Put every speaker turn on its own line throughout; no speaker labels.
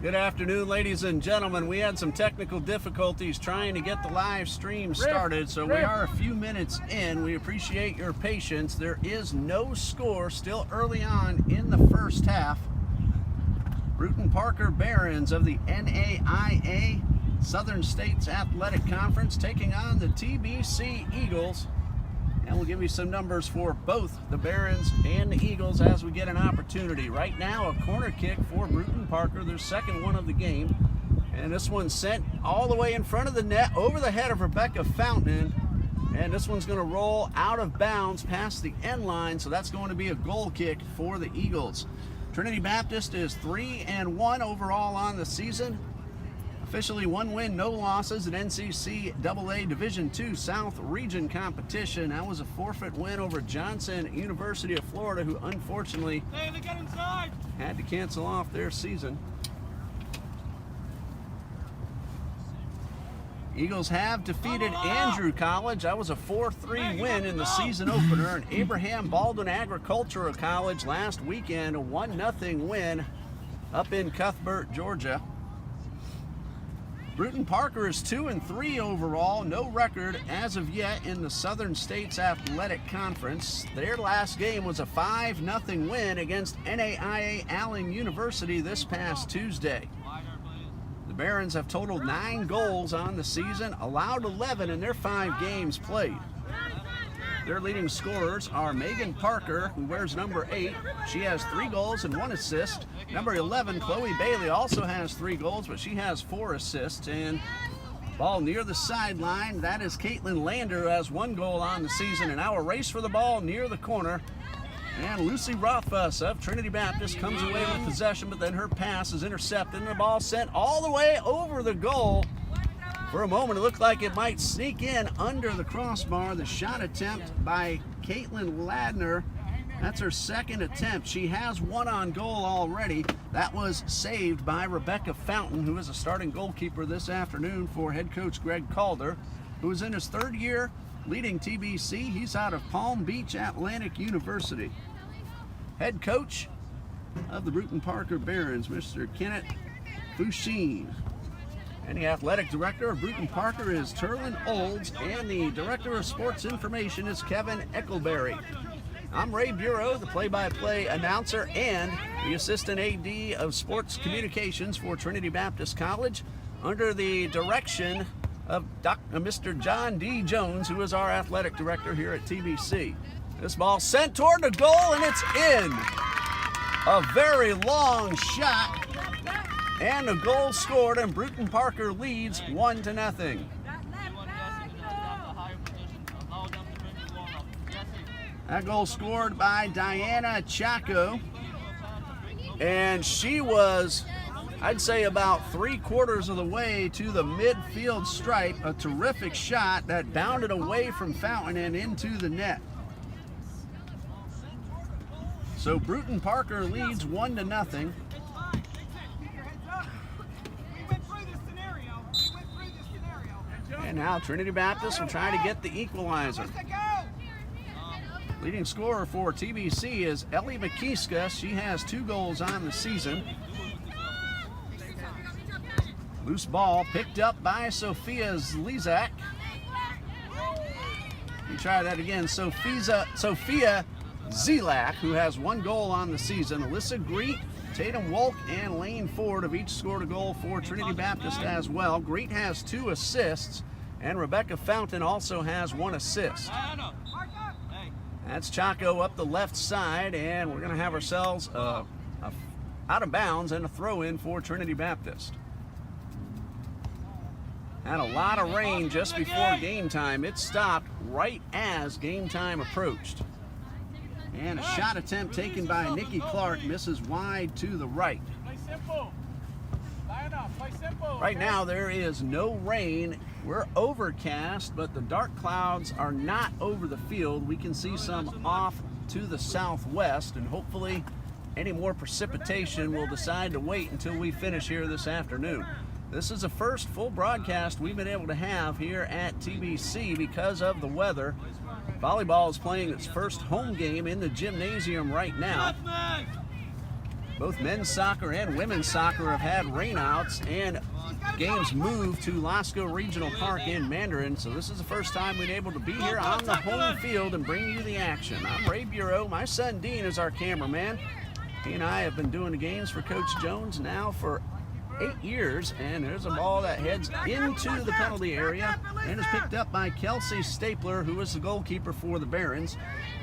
Good afternoon, ladies and gentlemen. We had some technical difficulties trying to get the live stream started, so we are a few minutes in. We appreciate your patience. There is no score, still early on in the first half. Brewton-Parker Barons of the NAIA Southern States Athletic Conference taking on the TBC Eagles. And we'll give you some numbers for both the Barons and the Eagles as we get an opportunity. Right now, a corner kick for Brewton-Parker, their second one of the game. And this one's sent all the way in front of the net, over the head of Rebecca Fountain. And this one's going to roll out of bounds past the end line, so that's going to be a goal kick for the Eagles. Trinity Baptist is 3-1 overall on the season. Officially 1 win, no losses in NCCAA Division II South Region competition. That was a forfeit win over Johnson University of Florida, who unfortunately had to cancel off their season. Eagles have defeated Andrew College. That was a 4-3 win in the season opener. And Abraham Baldwin Agricultural College last weekend, a 1-0 win up in Cuthbert, Georgia. Brewton-Parker is 2-3 overall, no record as of yet in the Southern States Athletic Conference. Their last game was a 5-0 win against NAIA Allen University this past Tuesday. The Barons have totaled 9 goals on the season, allowed 11 in their 5 games played. Their leading scorers are Megan Parker, who wears number 8. She has 3 goals and 1 assist. Number 11, Chloe Bailey, also has 3 goals, but she has 4 assists. And ball near the sideline, that is Caitlin Lander, who has 1 goal on the season. And now a race for the ball near the corner. And Lucy Rothfuss of Trinity Baptist comes away with possession, but then her pass is intercepted and the ball sent all the way over the goal. For a moment, it looked like it might sneak in under the crossbar. The shot attempt by Caitlin Ladner. That's her second attempt. She has 1 on goal already. That was saved by Rebecca Fountain, who is a starting goalkeeper this afternoon for head coach Greg Calder, who is in his 3rd year leading TBC. He's out of Palm Beach Atlantic University. Head coach of the Brewton-Parker Barons, Mr. Kenneth Fouchine. And the athletic director of Brewton-Parker is Turlin Olds, and the director of sports information is Kevin Eckelberry. I'm Ray Bureau, the play-by-play announcer and the assistant AD of sports communications for Trinity Baptist College, under the direction of Mr. John D. Jones, who is our athletic director here at TBC. This ball sent toward the goal, and it's in. A very long shot. And a goal scored, and Brewton-Parker leads 1-0. That goal scored by Diana Chaco. And she was, I'd say, about 3/4 of the way to the midfield stripe. A terrific shot that bounded away from Fountain and into the net. So Brewton-Parker leads 1-0. And now Trinity Baptist will try to get the equalizer. Leading scorer for TBC is Ellie McKeeska. She has 2 goals on the season. Loose ball picked up by Sophia Zlizak. We try that again. Sophia Zelak, who has 1 goal on the season. Alyssa Greet, Tatum Wolk, and Lane Ford have each scored a goal for Trinity Baptist as well. Greet has 2 assists, and Rebecca Fountain also has 1 assist. That's Chaco up the left side, and we're going to have ourselves out of bounds and a throw-in for Trinity Baptist. Had a lot of rain just before game time. It stopped right as game time approached. And a shot attempt taken by Nikki Clark misses wide to the right. Right now there is no rain. We're overcast, but the dark clouds are not over the field. We can see some off to the southwest, and hopefully any more precipitation will decide to wait until we finish here this afternoon. This is the first full broadcast we've been able to have here at TBC because of the weather. Volleyball is playing its first home game in the gymnasium right now. Both men's soccer and women's soccer have had rainouts and games moved to Lasco Regional Park in Mandarin. So this is the first time we've been able to be here on the home field and bring you the action. I'm Ray Bureau. My son Dean is our cameraman. He and I have been doing the games for Coach Jones now for 8 years, and there's a ball that heads into the penalty area and is picked up by Kelsey Stapler, who is the goalkeeper for the Barons.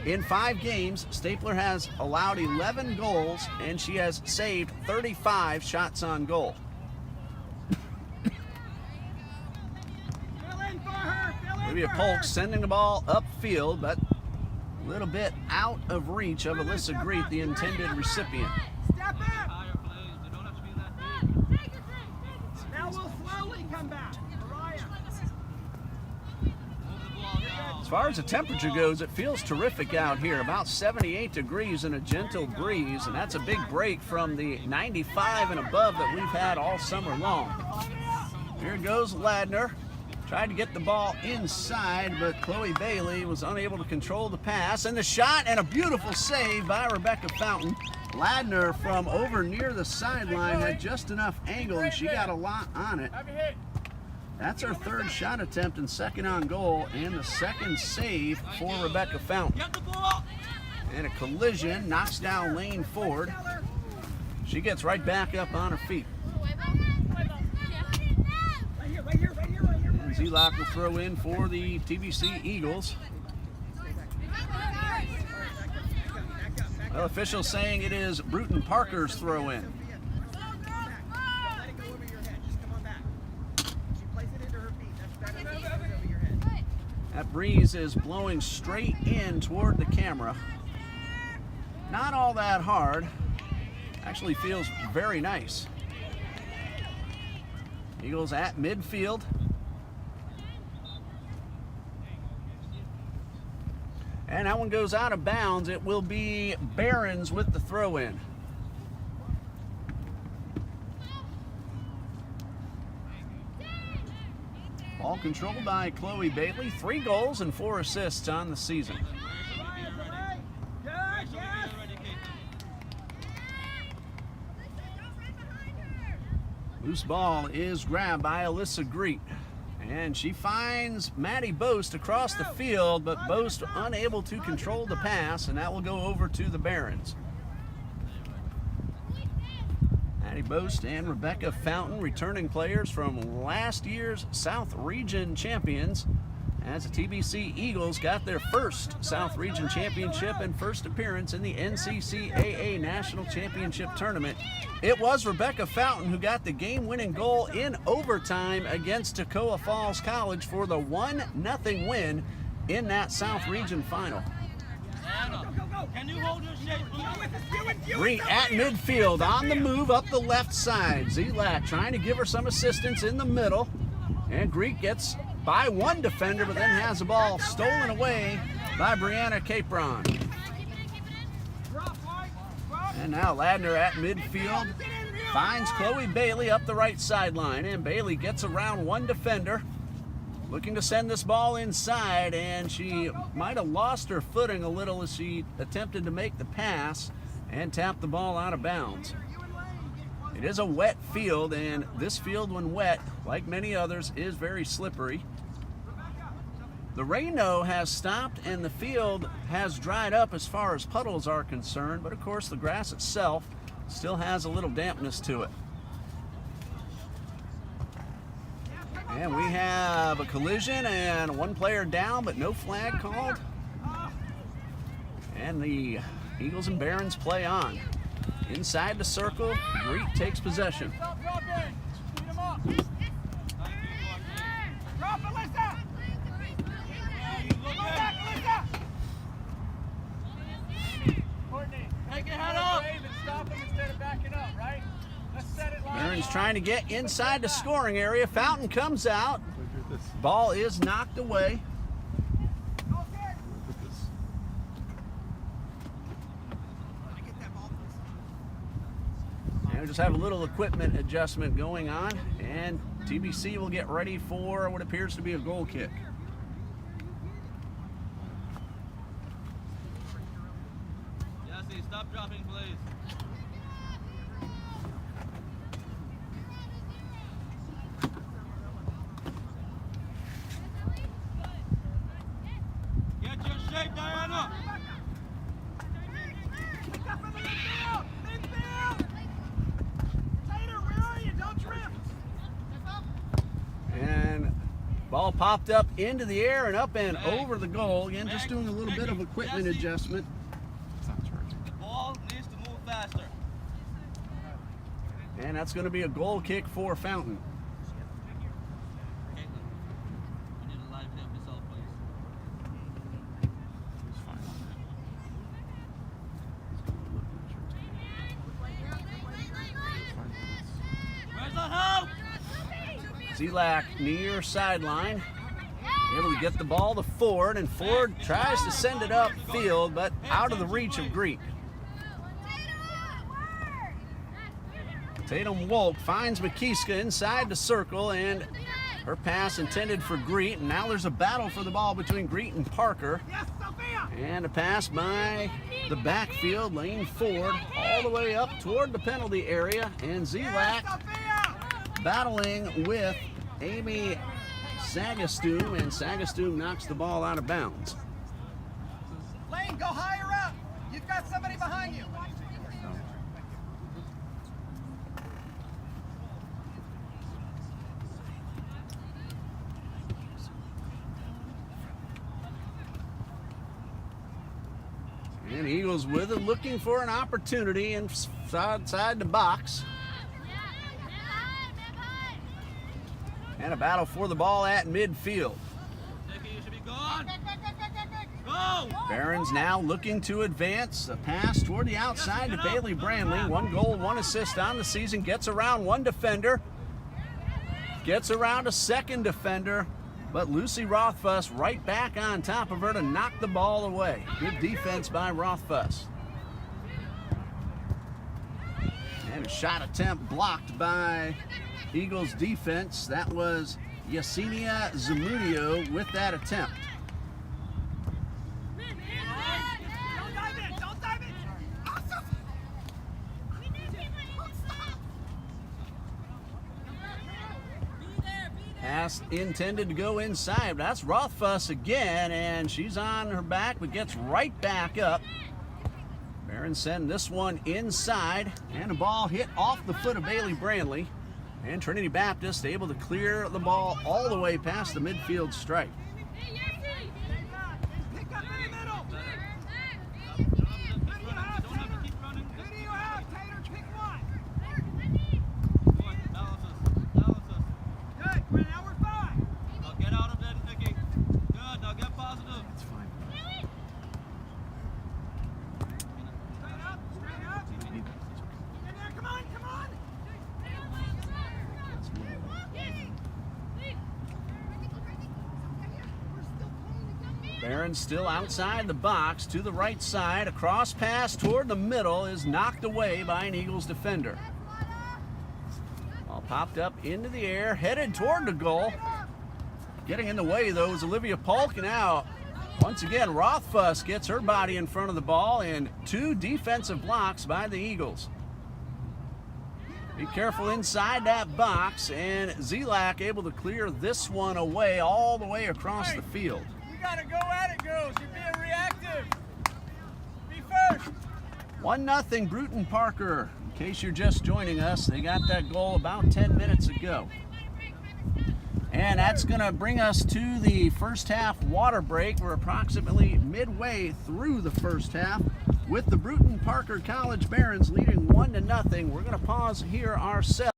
In 5 games, Stapler has allowed 11 goals, and she has saved 35 shots on goal. Olivia Polk sending the ball upfield, but a little bit out of reach of Alyssa Greet, the intended recipient.
Step up! Now we'll slowly come back.
As far as the temperature goes, it feels terrific out here. About 78 degrees and a gentle breeze, and that's a big break from the 95 and above that we've had all summer long. Here goes Ladner. Tried to get the ball inside, but Chloe Bailey was unable to control the pass. And the shot, and a beautiful save by Rebecca Fountain. Ladner from over near the sideline had just enough angle, and she got a lot on it. That's her 3rd shot attempt and 2nd on goal, and the 2nd save for Rebecca Fountain. And a collision knocks down Lane Ford. She gets right back up on her feet. And Zelak will throw in for the TBC Eagles. Well, officials saying it is Brewton-Parker's throw-in. That breeze is blowing straight in toward the camera. Not all that hard. Actually feels very nice. Eagles at midfield. And that one goes out of bounds. It will be Barons with the throw-in. Ball controlled by Chloe Bailey. 3 goals and 4 assists on the season. Loose ball is grabbed by Alyssa Greet. And she finds Maddie Boast across the field, but Boast unable to control the pass, and that will go over to the Barons. Maddie Boast and Rebecca Fountain, returning players from last year's South Region champions, as the TBC Eagles got their first South Region championship and first appearance in the NCCAA National Championship Tournament. It was Rebecca Fountain who got the game-winning goal in overtime against Toccoa Falls College for the 1-0 win in that South Region final. Greet at midfield, on the move up the left side. Zelak trying to give her some assistance in the middle. And Greet gets by one defender, but then has the ball stolen away by Brianna Capron. And now Ladner at midfield finds Chloe Bailey up the right sideline. And Bailey gets around one defender, looking to send this ball inside, and she might have lost her footing a little as she attempted to make the pass and tapped the ball out of bounds. It is a wet field, and this field when wet, like many others, is very slippery. The rain, though, has stopped, and the field has dried up as far as puddles are concerned, but of course the grass itself still has a little dampness to it. And we have a collision and one player down, but no flag called. And the Eagles and Barons play on. Inside the circle, Greet takes possession. Barons trying to get inside the scoring area. Fountain comes out. Ball is knocked away. And we just have a little equipment adjustment going on, and TBC will get ready for what appears to be a goal kick.
Jesse, stop dropping, please.
popped up into the air and up and over the goal. Again, just doing a little bit of equipment adjustment.
The ball needs to move faster.
And that's going to be a goal kick for Fountain.
Caitlin, you need to liven up yourself, please. Where's the help?
Zelak near sideline. Able to get the ball to Ford, and Ford tries to send it upfield, but out of the reach of Greet. Tatum Wolk finds McKeeska inside the circle, and her pass intended for Greet. And now there's a battle for the ball between Greet and Parker.
Yes, Sophia!
And a pass by the backfield, Lane Ford, all the way up toward the penalty area. And Zelak
Sophia!
battling with Amy Sagastoom, and Sagastoom knocks the ball out of bounds.
Lane, go higher up. You've got somebody behind you.
And Eagles with it, looking for an opportunity inside the box. And a battle for the ball at midfield.
Nicky, you should be gone. Go!
Barron's now looking to advance. A pass toward the outside to Bailey Brandley. 1 goal, 1 assist on the season. Gets around one defender. Gets around a second defender. But Lucy Rothfuss right back on top of her to knock the ball away. Good defense by Rothfuss. And a shot attempt blocked by Eagles defense. That was Yesenia Zamudio with that attempt.
Don't dive in. Don't dive in. Awesome.
Pass intended to go inside. That's Rothfuss again, and she's on her back, but gets right back up. Barron send this one inside, and a ball hit off the foot of Bailey Brandley. And Trinity Baptist able to clear the ball all the way past the midfield stripe.
Pick up in the middle.
Don't have to keep running.
Who do you have, Tater? Pick one.
Good. Balance us.
Good. Now we're fine.
Now get out of there, Nicky. Good. Now get positive.
It's fine.
Straight up. Straight up. In there. Come on. Come on.
Barron still outside the box to the right side. A cross pass toward the middle is knocked away by an Eagles defender. Ball popped up into the air, headed toward the goal. Getting in the way, though, is Olivia Polk. Now, once again, Rothfuss gets her body in front of the ball, and 2 defensive blocks by the Eagles. Be careful inside that box, and Zelak able to clear this one away all the way across the field.
You gotta go at it, girls. You're being reactive. Be first.
1-0 Brewton-Parker. In case you're just joining us, they got that goal about 10 minutes ago. And that's going to bring us to the first half water break. We're approximately midway through the first half with the Brewton-Parker College Barons leading 1-0. We're going to pause here ourselves.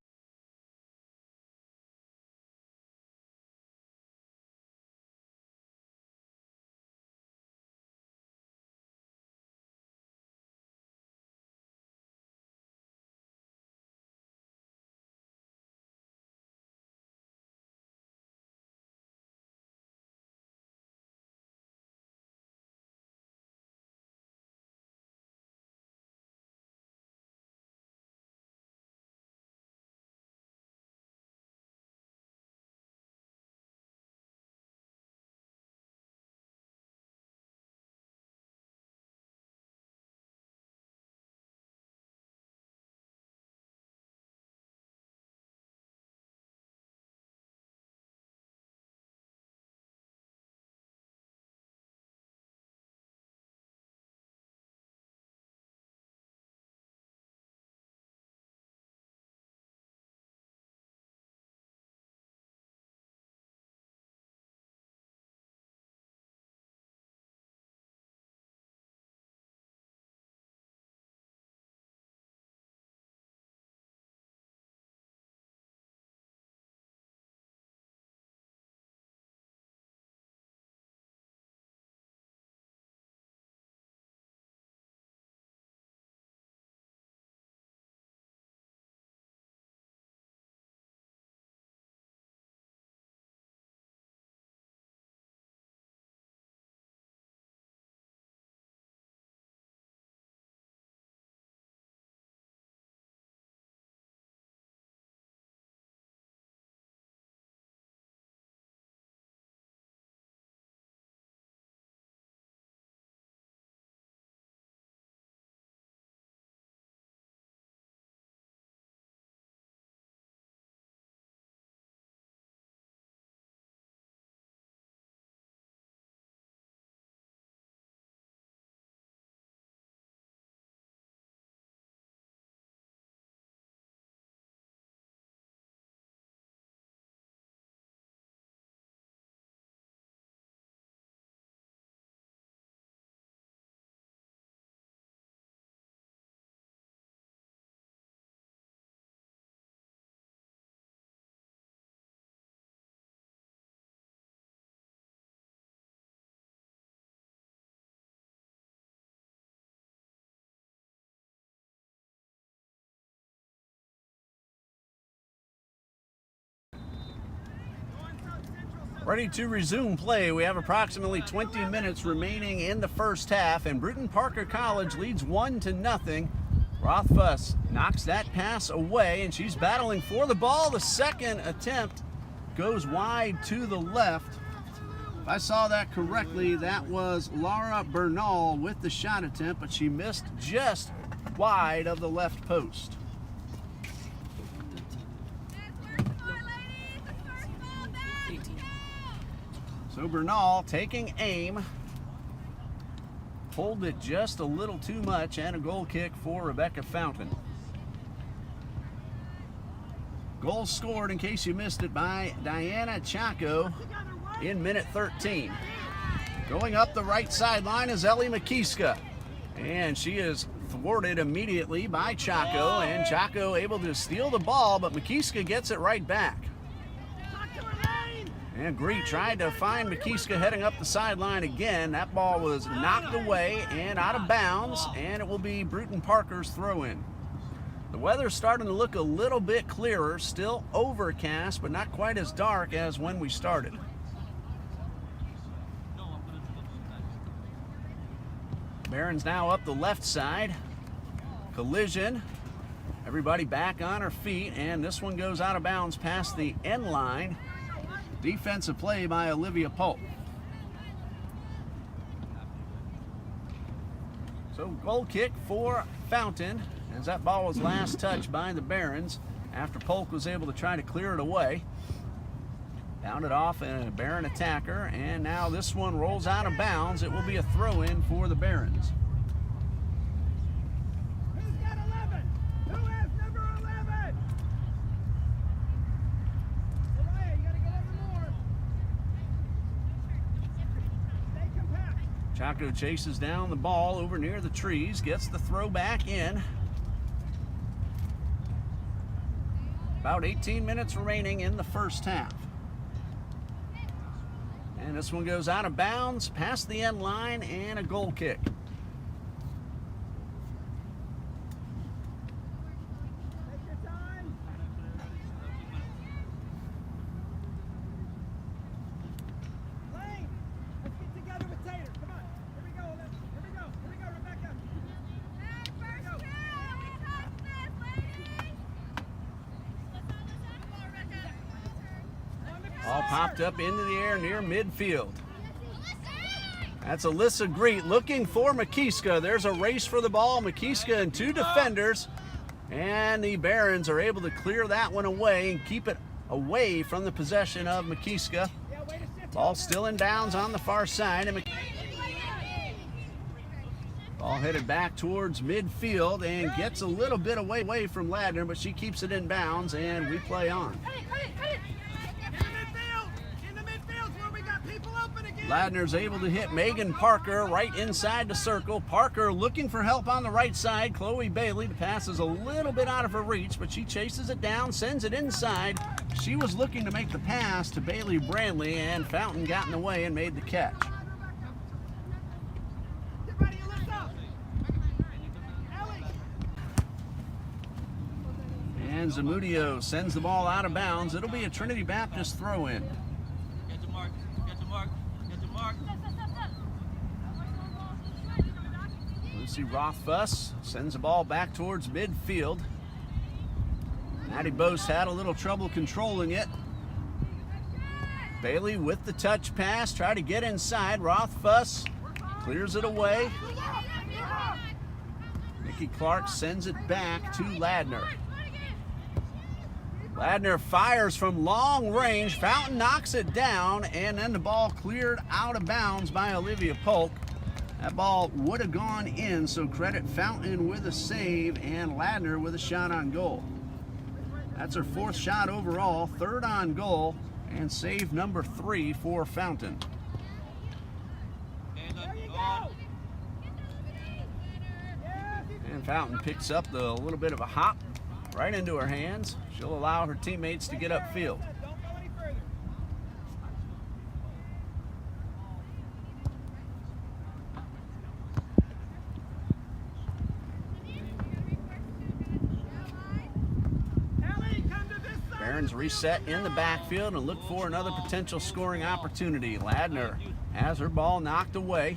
Ready to resume play. We have approximately 20 minutes remaining in the first half, and Brewton-Parker College leads 1-0. Rothfuss knocks that pass away, and she's battling for the ball. The second attempt goes wide to the left. If I saw that correctly, that was Laura Bernal with the shot attempt, but she missed just wide of the left post. So Bernal taking aim, pulled it just a little too much, and a goal kick for Rebecca Fountain. Goal scored, in case you missed it, by Diana Chaco in minute 13. Going up the right sideline is Ellie McKeeska, and she is thwarted immediately by Chaco, and Chaco able to steal the ball, but McKeeska gets it right back. And Greet tried to find McKeeska heading up the sideline again. That ball was knocked away and out of bounds, and it will be Brewton-Parker's throw-in. The weather's starting to look a little bit clearer, still overcast, but not quite as dark as when we started. Barron's now up the left side. Collision. Everybody back on her feet, and this one goes out of bounds past the end line. Defensive play by Olivia Polk. So goal kick for Fountain, as that ball was last touched by the Barons after Polk was able to try to clear it away. Bounded off a Baron attacker, and now this one rolls out of bounds. It will be a throw-in for the Barons.
Who's got 11? Who has number 11? Mariah, you gotta get over more. Stay compact.
Chaco chases down the ball over near the trees, gets the throw back in. About 18 minutes remaining in the first half. And this one goes out of bounds, past the end line, and a goal kick.
Take your time. Lane, let's get together with Tater. Come on. Here we go. Here we go, Rebecca.
All popped up into the air near midfield. That's Alyssa Greet looking for McKeeska. There's a race for the ball. McKeeska and two defenders. And the Barons are able to clear that one away and keep it away from the possession of McKeeska. Ball still in bounds on the far side. And ball headed back towards midfield and gets a little bit away from Ladner, but she keeps it in bounds, and we play on. Ladner's able to hit Megan Parker right inside the circle. Parker looking for help on the right side. Chloe Bailey, the pass is a little bit out of her reach, but she chases it down, sends it inside. She was looking to make the pass to Bailey Brandley, and Fountain got in the way and made the catch. And Zamudio sends the ball out of bounds. It'll be a Trinity Baptist throw-in.
Get to Mark. Get to Mark. Get to Mark.
Lucy Rothfuss sends the ball back towards midfield. Maddie Boast had a little trouble controlling it. Bailey with the touch pass, try to get inside. Rothfuss clears it away. Nikki Clark sends it back to Ladner. Ladner fires from long range. Fountain knocks it down, and then the ball cleared out of bounds by Olivia Polk. That ball would have gone in, so credit Fountain with a save and Ladner with a shot on goal. That's her fourth shot overall, third on goal, and save number 3 for Fountain. And Fountain picks up the little bit of a hop right into her hands. She'll allow her teammates to get upfield.
Don't go any further.
Barons reset in the backfield and look for another potential scoring opportunity. Ladner has her ball knocked away.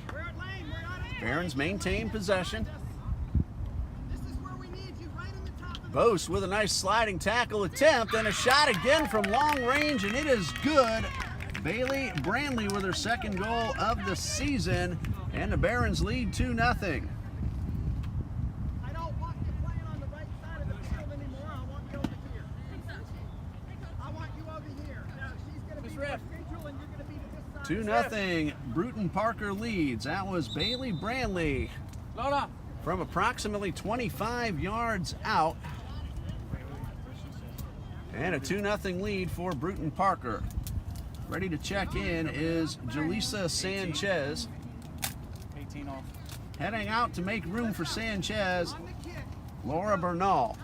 Barons maintain possession. Bose with a nice sliding tackle attempt and a shot again from long range, and it is good. Bailey Brandley with her second goal of the season, and the Barons lead 2-0.
I don't want you playing on the right side of the field anymore. I want you over here. I want you over here. Now, she's going to be more schedule, and you're going to be to this side.
2-0, Brewton-Parker leads. That was Bailey Brandley from approximately 25 yards out. And a 2-0 lead for Brewton-Parker. Ready to check in is Jaleesa Sanchez.
18 off.
Heading out to make room for Sanchez, Laura Bernal.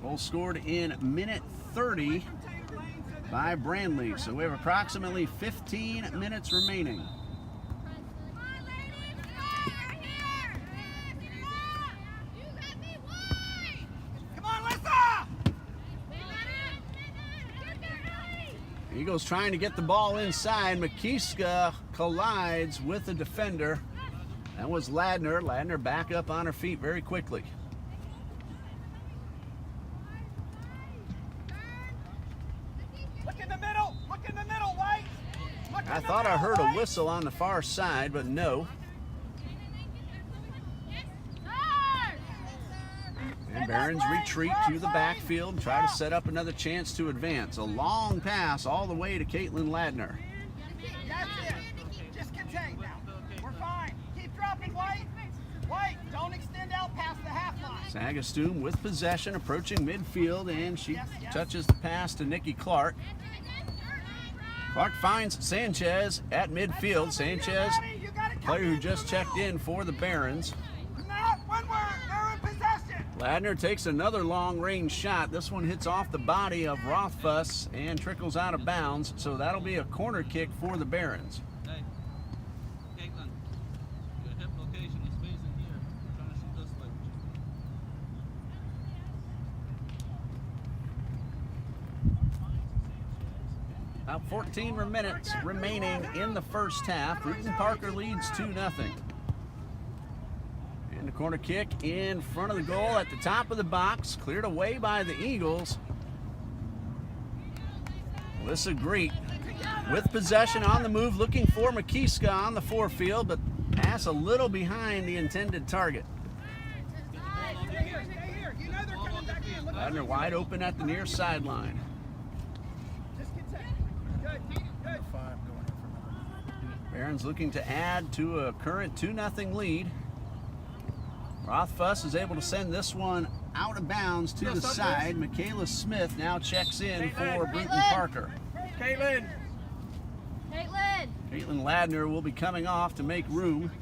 Goal scored in minute 30 by Brandley. So we have approximately 15 minutes remaining. Eagles trying to get the ball inside. McKeeska collides with the defender. That was Ladner. Ladner back up on her feet very quickly.
Look in the middle. Look in the middle, White.
I thought I heard a whistle on the far side, but no. And Barons retreat to the backfield, try to set up another chance to advance. A long pass all the way to Caitlin Ladner.
That's it. Just contain now. We're fine. Keep dropping, White. White, don't extend out past the half line.
Sagastum with possession, approaching midfield, and she touches the pass to Nikki Clark. Clark finds Sanchez at midfield. Sanchez, player who just checked in for the Barons.
Not when they're in possession.
Ladner takes another long-range shot. This one hits off the body of Rothfuss and trickles out of bounds, so that'll be a corner kick for the Barons.
Hey, Caitlin, your hip location is facing here. I'm trying to shoot this way.
About 14 minutes remaining in the first half. Brewton-Parker leads 2-0. And the corner kick in front of the goal at the top of the box, cleared away by the Eagles. Alyssa Greet with possession on the move, looking for McKeeska on the forefield, but pass a little behind the intended target.
Stay here. You know they're coming back in. Look
Ladner wide open at the near sideline.
Just contain. Good.
Barons looking to add to a current 2-0 lead. Rothfuss is able to send this one out of bounds to the side. Michaela Smith now checks in for Brewton-Parker.
Caitlin.
Caitlin Ladner will be coming off to make room.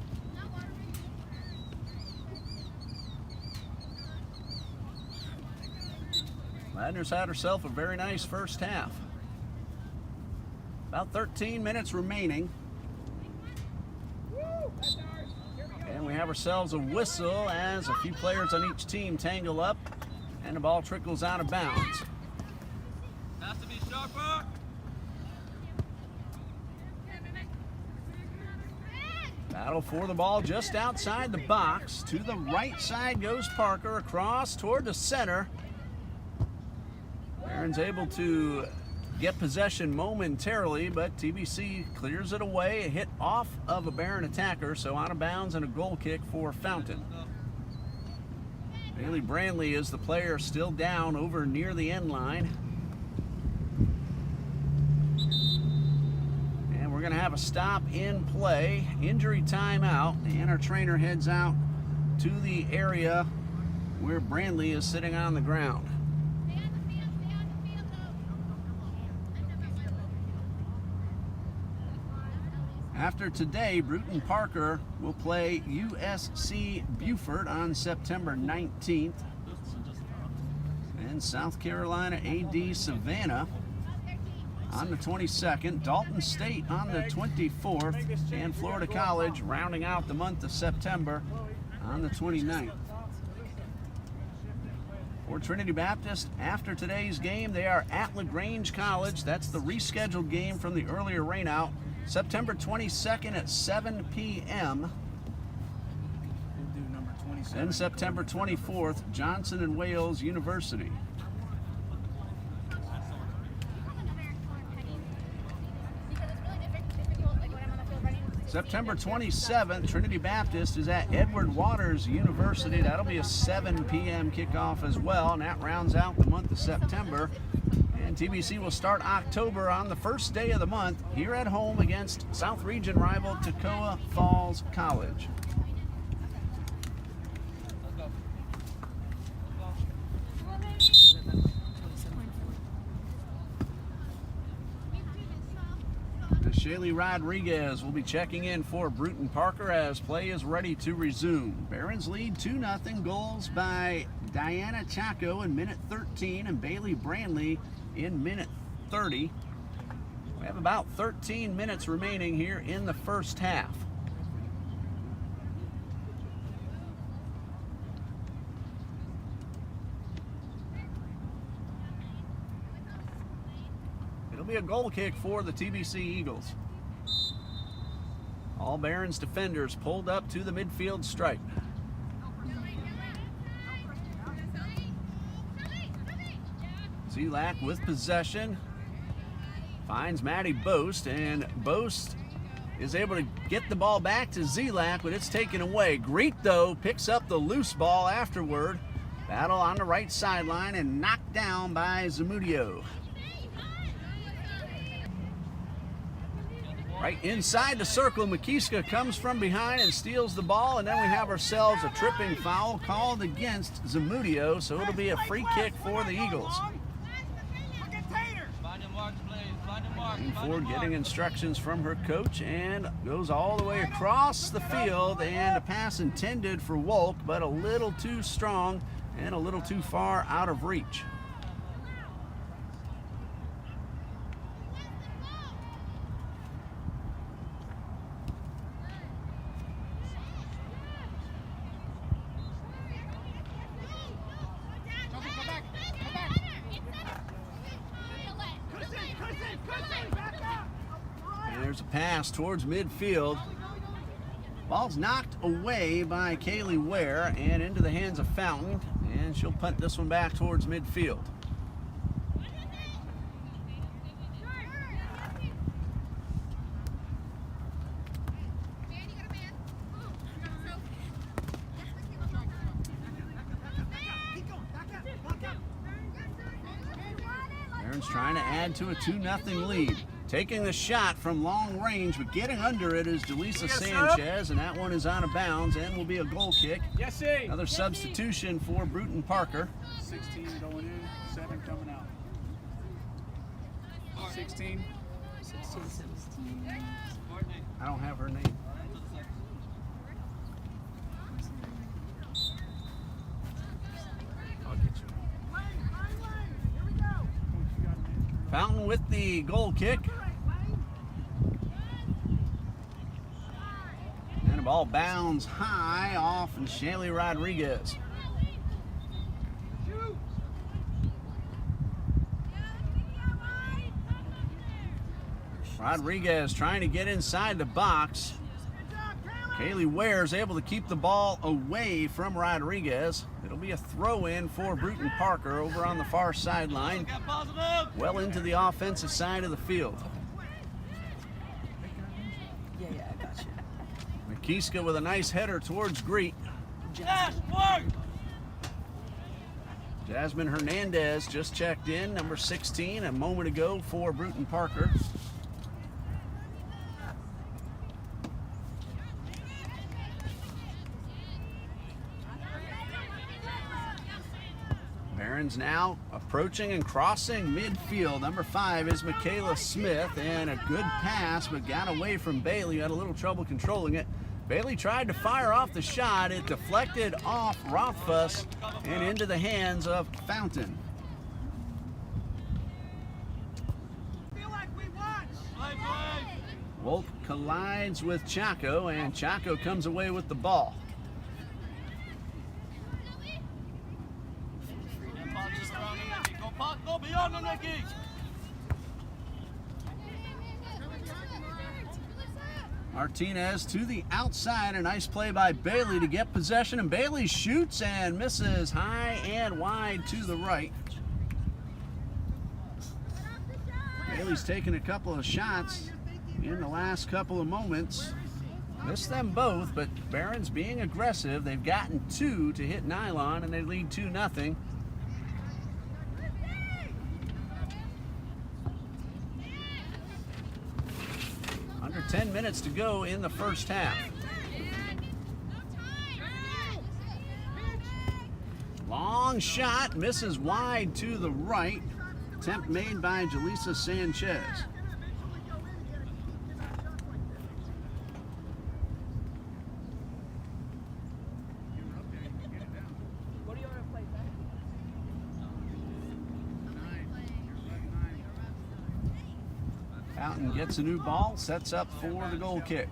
Ladner's had herself a very nice first half. About 13 minutes remaining. And we have ourselves a whistle as a few players on each team tangle up and the ball trickles out of bounds.
Has to be sharper.
Battle for the ball just outside the box. To the right side goes Parker, across toward the center. Barons able to get possession momentarily, but TBC clears it away. A hit off of a Baron attacker, so out of bounds and a goal kick for Fountain. Bailey Brandley is the player still down over near the end line. And we're going to have a stop in play, injury timeout, and our trainer heads out to the area where Brandley is sitting on the ground. After today, Brewton-Parker will play USC Beaufort on September 19th. And South Carolina AD Savannah on the 22nd. Dalton State on the 24th. And Florida College rounding out the month of September on the 29th. For Trinity Baptist, after today's game, they are at LaGrange College. That's the rescheduled game from the earlier rainout. September 22nd at 7 p.m.
We'll do number 27.
Then September 24th, Johnson and Wales University. September 27th, Trinity Baptist is at Edward Waters University. That'll be a 7 p.m. kickoff as well, and that rounds out the month of September. And TBC will start October on the first day of the month here at home against South Region rival Toccoa Falls College. Shaylee Rodriguez will be checking in for Brewton-Parker as play is ready to resume. Barons lead 2-0. Goals by Diana Chaco in minute 13 and Bailey Brandley in minute 30. We have about 13 minutes remaining here in the first half. It'll be a goal kick for the TBC Eagles. All Barons defenders pulled up to the midfield stripe. Zelak with possession. Finds Maddie Boast, and Boast is able to get the ball back to Zelak, but it's taken away. Greet, though, picks up the loose ball afterward. Battle on the right sideline and knocked down by Zamudio. Right inside the circle, Makiska comes from behind and steals the ball, and then we have ourselves a tripping foul called against Zamudio, so it'll be a free kick for the Eagles. Looking forward, getting instructions from her coach, and goes all the way across the field, and a pass intended for Wolk, but a little too strong and a little too far out of reach. There's a pass towards midfield. Ball's knocked away by Kaylee Ware and into the hands of Fountain, and she'll punt this one back towards midfield. Aaron's trying to add to a 2-0 lead. Taking the shot from long range, but getting under it is Delisa Sanchez, and that one is out of bounds and will be a goal kick. Another substitution for Brewton-Parker.
16 going in, 7 coming out. 16.
I don't have her name. I'll get you. Fountain with the goal kick. And the ball bounds high off and Shaylee Rodriguez. Rodriguez trying to get inside the box. Kaylee Ware is able to keep the ball away from Rodriguez. It'll be a throw-in for Brewton-Parker over on the far sideline, well into the offensive side of the field.
Yeah, I got you.
Makiska with a nice header towards Greet. Jasmine Hernandez just checked in, number 16, a moment ago for Brewton-Parker. Barons now approaching and crossing midfield. Number 5 is Michaela Smith, and a good pass, but got away from Bailey. Had a little trouble controlling it. Bailey tried to fire off the shot. It deflected off Rothfuss and into the hands of Fountain. Wolk collides with Chaco, and Chaco comes away with the ball.
Puck, go beyond the Nicky.
Martinez to the outside. A nice play by Bailey to get possession. And Bailey shoots and misses high and wide to the right. Bailey's taken a couple of shots in the last couple of moments. Missed them both, but Barron's being aggressive. They've gotten 2 to hit nylon, and they lead 2-0. Under 10 minutes to go in the first half. Long shot, misses wide to the right. Attempt made by Jaleesa Sanchez. Fountain gets a new ball, sets up for the goal kick.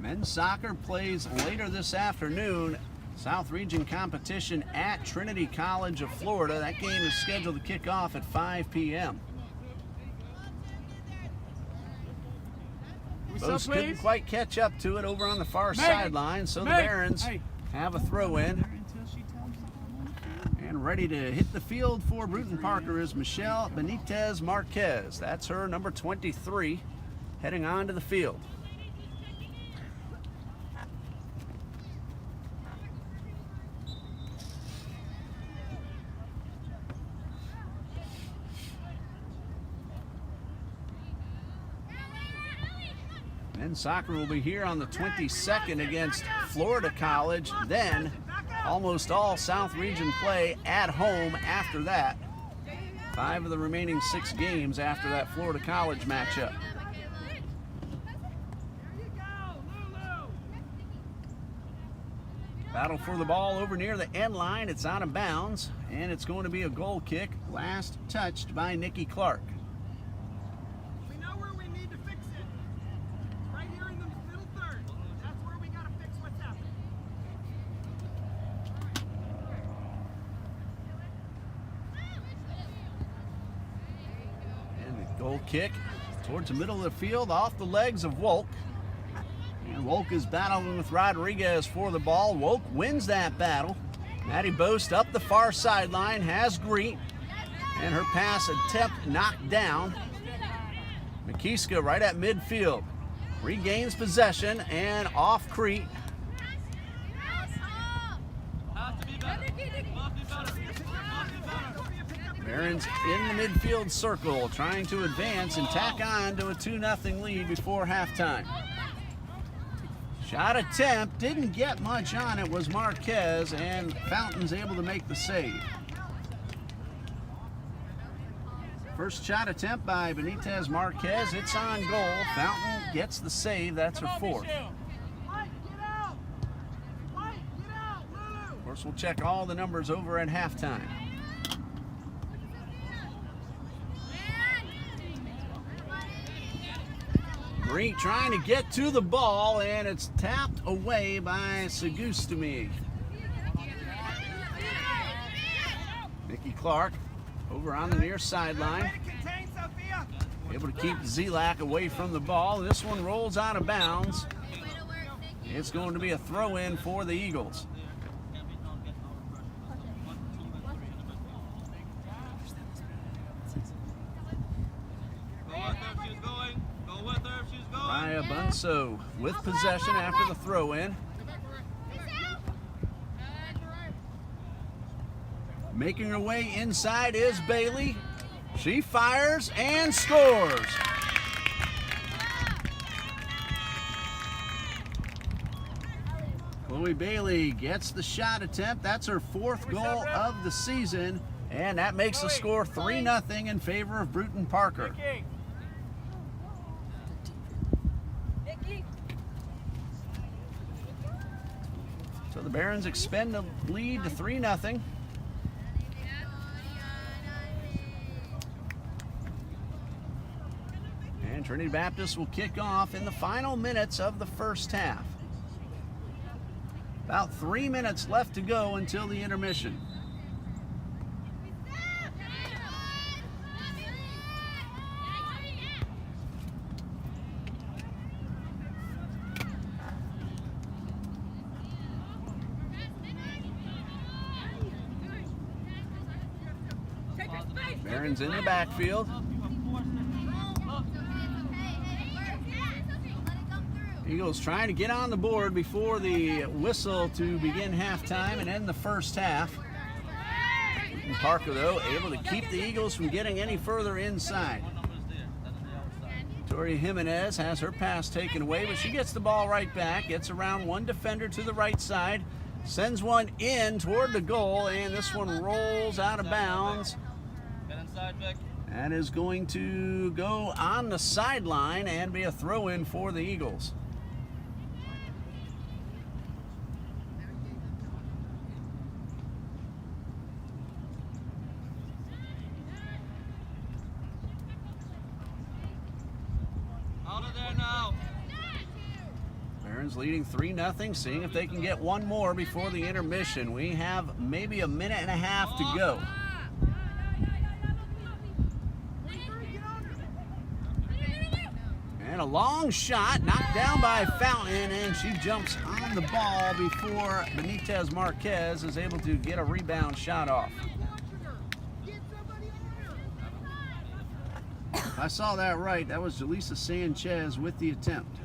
Men's soccer plays later this afternoon. South Region competition at Trinity College of Florida. That game is scheduled to kick off at 5 p.m. Those couldn't quite catch up to it over on the far sideline, so the Barons have a throw-in. And ready to hit the field for Brewton-Parker is Michelle Benitez Marquez. That's her, number 23, heading on to the field. Men's soccer will be here on the 22nd against Florida College. Then almost all South Region play at home after that. 5 of the remaining 6 games after that Florida College matchup. Battle for the ball over near the end line. It's out of bounds, and it's going to be a goal kick. Last touched by Nikki Clark.
We know where we need to fix it. Right here in the middle third. That's where we got to fix what's happening.
And the goal kick towards the middle of the field off the legs of Wolk. And Wolk is battling with Rodriguez for the ball. Wolk wins that battle. Maddie Boast up the far sideline, has Greet. And her pass attempt knocked down. Mikiska right at midfield. Regains possession and off Crete. Barons in the midfield circle, trying to advance and tack on to a 2-0 lead before halftime. Shot attempt, didn't get much on it, was Marquez, and Fountain's able to make the save. First shot attempt by Benitez Marquez, it's on goal. Fountain gets the save, that's her 4th. Of course, we'll check all the numbers over at halftime. Greet trying to get to the ball, and it's tapped away by Sagustami. Nikki Clark over on the near sideline. Able to keep Zelak away from the ball. This one rolls out of bounds. It's going to be a throw-in for the Eagles. Raya Bunso with possession after the throw-in. Making her way inside is Bailey. She fires and scores. Chloe Bailey gets the shot attempt. That's her 4th goal of the season, and that makes the score 3-0 in favor of Brewton-Parker. So the Barons expend the lead to 3-0. And Trinity Baptist will kick off in the final minutes of the first half. About 3 minutes left to go until the intermission. Barron's in the backfield. Eagles trying to get on the board before the whistle to begin halftime and end the first half. Brewton-Parker, though, able to keep the Eagles from getting any further inside. Victoria Jimenez has her pass taken away, but she gets the ball right back, gets around one defender to the right side, sends one in toward the goal, and this one rolls out of bounds. That is going to go on the sideline and be a throw-in for the Eagles.
Out of there now.
Barron's leading 3-0, seeing if they can get one more before the intermission. We have maybe a minute and a half to go. And a long shot knocked down by Fountain, and she jumps on the ball before Benitez Marquez is able to get a rebound shot off. If I saw that right, that was Jaleesa Sanchez with the attempt.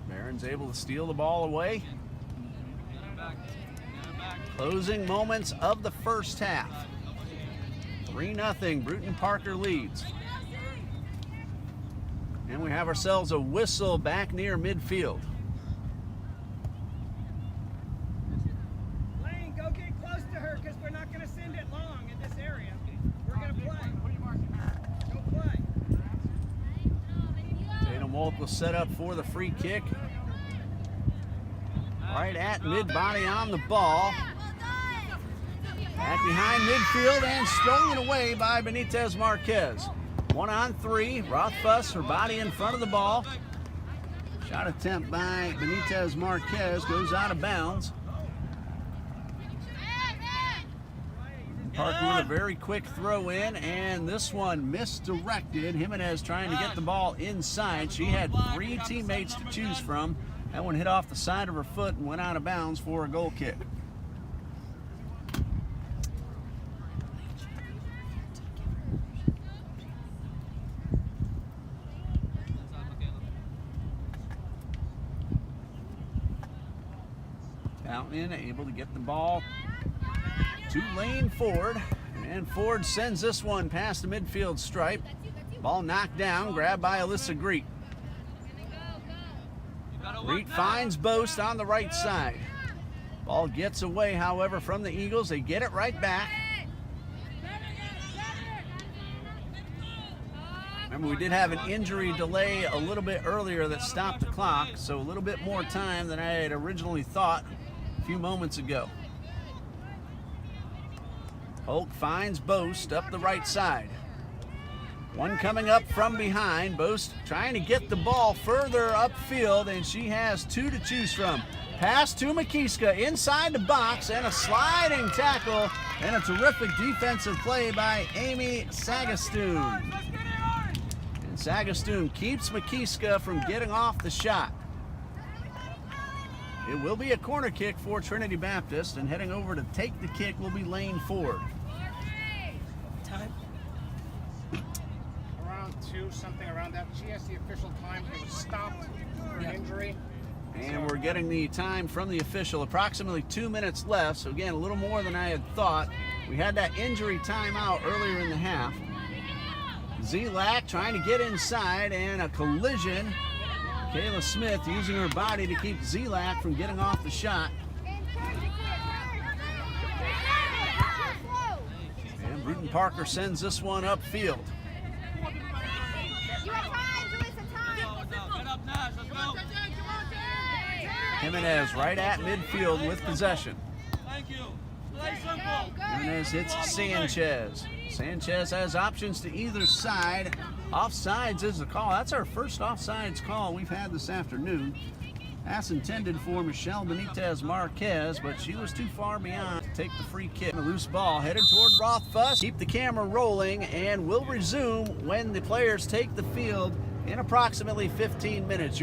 Barron's able to steal the ball away. Closing moments of the first half. 3-0, Brewton-Parker leads. And we have ourselves a whistle back near midfield.
Lane, go get close to her because we're not going to send it long in this area. We're going to play. Go play.
Tatum Wolf will set up for the free kick. Right at mid-body on the ball. Back behind midfield and stolen away by Benitez Marquez. 1-on-3, Rothfuss, her body in front of the ball. Shot attempt by Benitez Marquez goes out of bounds. Parker with a very quick throw in, and this one misdirected. Jimenez trying to get the ball inside. She had 3 teammates to choose from. That one hit off the side of her foot and went out of bounds for a goal kick. Fountain able to get the ball to Lane Ford, and Ford sends this one past the midfield stripe. Ball knocked down, grabbed by Alyssa Greet. Greet finds Boast on the right side. Ball gets away, however, from the Eagles. They get it right back. Remember, we did have an injury delay a little bit earlier that stopped the clock, so a little bit more time than I had originally thought a few moments ago. Polk finds Boast up the right side. One coming up from behind. Boast trying to get the ball further upfield, and she has 2 to choose from. Pass to Makiska inside the box, and a sliding tackle, and a terrific defensive play by Amy Sagastoon. And Sagastoon keeps Makiska from getting off the shot. It will be a corner kick for Trinity Baptist, and heading over to take the kick will be Lane Ford.
Time.
Around 2, something around that. She has the official time. It was stopped for an injury.
And we're getting the time from the official. Approximately 2 minutes left, so again, a little more than I had thought. We had that injury timeout earlier in the half. Zelak trying to get inside, and a collision. Kayla Smith using her body to keep Zelak from getting off the shot. And Brewton-Parker sends this one upfield. Jimenez right at midfield with possession.
Thank you. Play simple.
Jimenez hits Sanchez. Sanchez has options to either side. Offsides is the call. That's our first offsides call we've had this afternoon. That's intended for Michelle Benitez Marquez, but she was too far beyond to take the free kick. A loose ball headed toward Rothfuss. Keep the camera rolling, and we'll resume when the players take the field in approximately 15 minutes.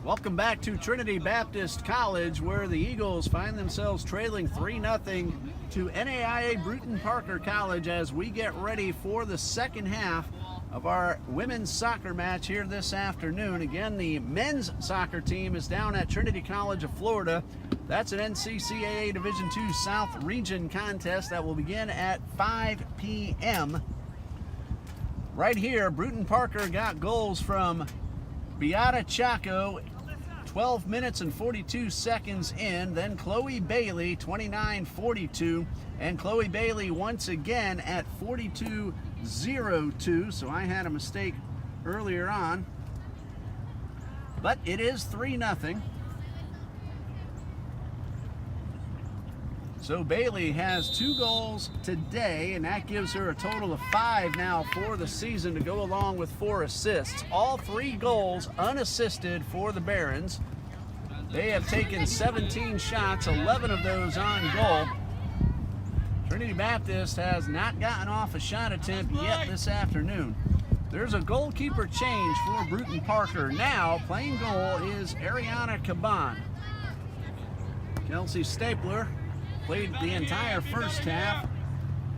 Welcome back to Trinity Baptist College, where the Eagles find themselves trailing 3-0 to NAIA Brewton-Parker College as we get ready for the second half of our women's soccer match here this afternoon. Again, the men's soccer team is down at Trinity College of Florida. That's an NCCAA Division II South Region contest that will begin at 5 p.m. Right here, Brewton-Parker got goals from Beata Chaco, 12 minutes and 42 seconds in. Then Chloe Bailey, 29:42. And Chloe Bailey once again at 42:02. So I had a mistake earlier on. But it is 3-0. So Bailey has 2 goals today, and that gives her a total of 5 now for the season to go along with 4 assists. All 3 goals unassisted for the Barons. They have taken 17 shots, 11 of those on goal. Trinity Baptist has not gotten off a shot attempt yet this afternoon. There's a goalkeeper change for Brewton-Parker. Now playing goal is Ariana Caban. Kelsey Stapler played the entire first half.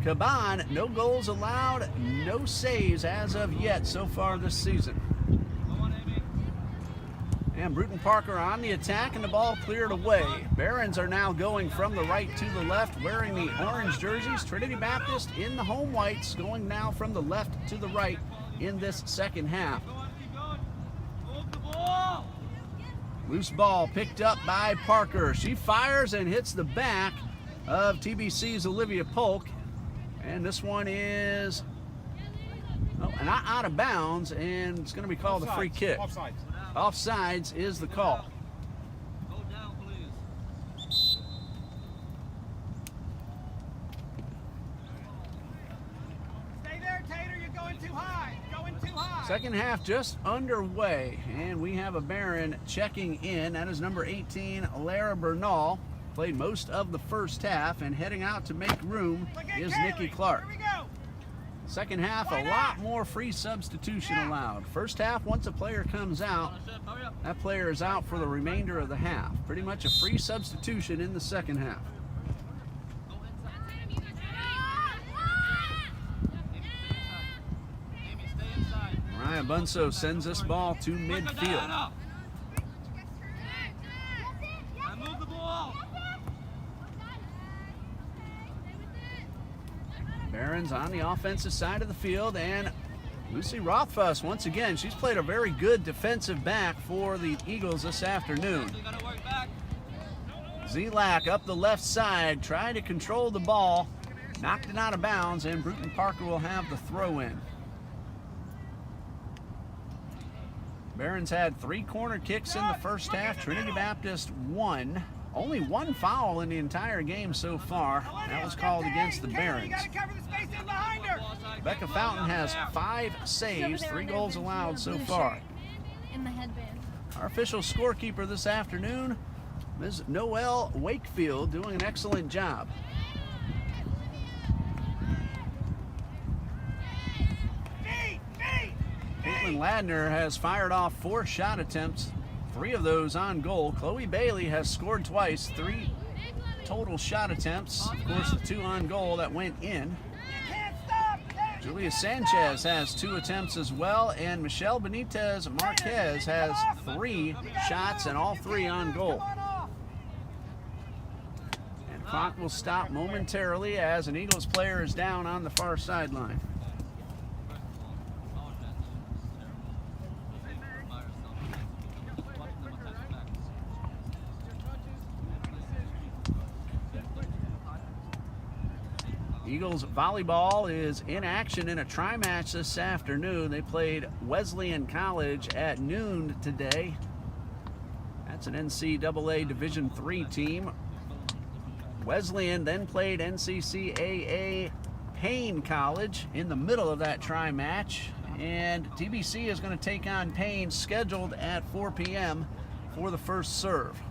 Caban, no goals allowed, no saves as of yet so far this season. And Brewton-Parker on the attack, and the ball cleared away. Barons are now going from the right to the left, wearing the orange jerseys. Trinity Baptist in the home whites, going now from the left to the right in this second half. Loose ball picked up by Parker. She fires and hits the back of TBC's Olivia Polk. And this one is not out of bounds, and it's going to be called a free kick.
Offsides.
Offsides is the call.
Go down, please.
Stay there, Tater. You're going too high. Going too high.
Second half just underway, and we have a Baron checking in. That is number 18, Lara Bernal. Played most of the first half, and heading out to make room is Nikki Clark.
Here we go.
Second half, a lot more free substitution allowed. First half, once a player comes out, that player is out for the remainder of the half. Pretty much a free substitution in the second half. Mariah Bunso sends this ball to midfield.
Move the ball.
Barons on the offensive side of the field, and Lucy Rothfuss, once again, she's played a very good defensive back for the Eagles this afternoon. Zelak up the left side, trying to control the ball, knocked it out of bounds, and Brewton-Parker will have the throw in. Barons had 3 corner kicks in the first half. Trinity Baptist 1. Only 1 foul in the entire game so far. That was called against the Barons. Becca Fountain has 5 saves, 3 goals allowed so far.
In the headband.
Our official scorekeeper this afternoon, Ms. Noelle Wakefield, doing an excellent job. Caitlin Ladner has fired off 4 shot attempts, 3 of those on goal. Chloe Bailey has scored twice, 3 total shot attempts. Of course, the 2 on goal that went in. Julia Sanchez has 2 attempts as well, and Michelle Benitez Marquez has 3 shots and all 3 on goal. And the clock will stop momentarily as an Eagles player is down on the far sideline. Eagles volleyball is in action in a tri-match this afternoon. They played Wesleyan College at noon today. That's an NCAA Division III team. Wesleyan then played NCCAA Payne College in the middle of that tri-match. And TBC is going to take on Payne, scheduled at 4 p.m. for the first serve.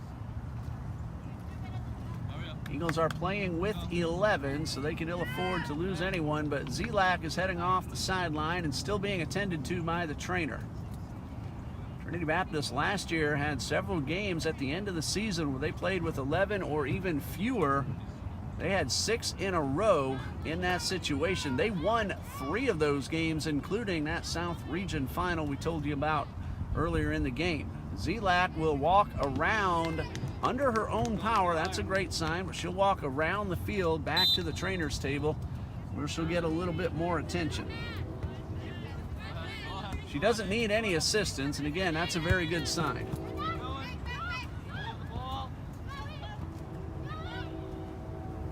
Eagles are playing with 11, so they can ill afford to lose anyone, but Zelak is heading off the sideline and still being attended to by the trainer. Trinity Baptist last year had several games at the end of the season where they played with 11 or even fewer. They had 6 in a row in that situation. They won 3 of those games, including that South Region final we told you about earlier in the game. Zelat will walk around under her own power. That's a great sign, but she'll walk around the field back to the trainer's table where she'll get a little bit more attention. She doesn't need any assistance, and again, that's a very good sign.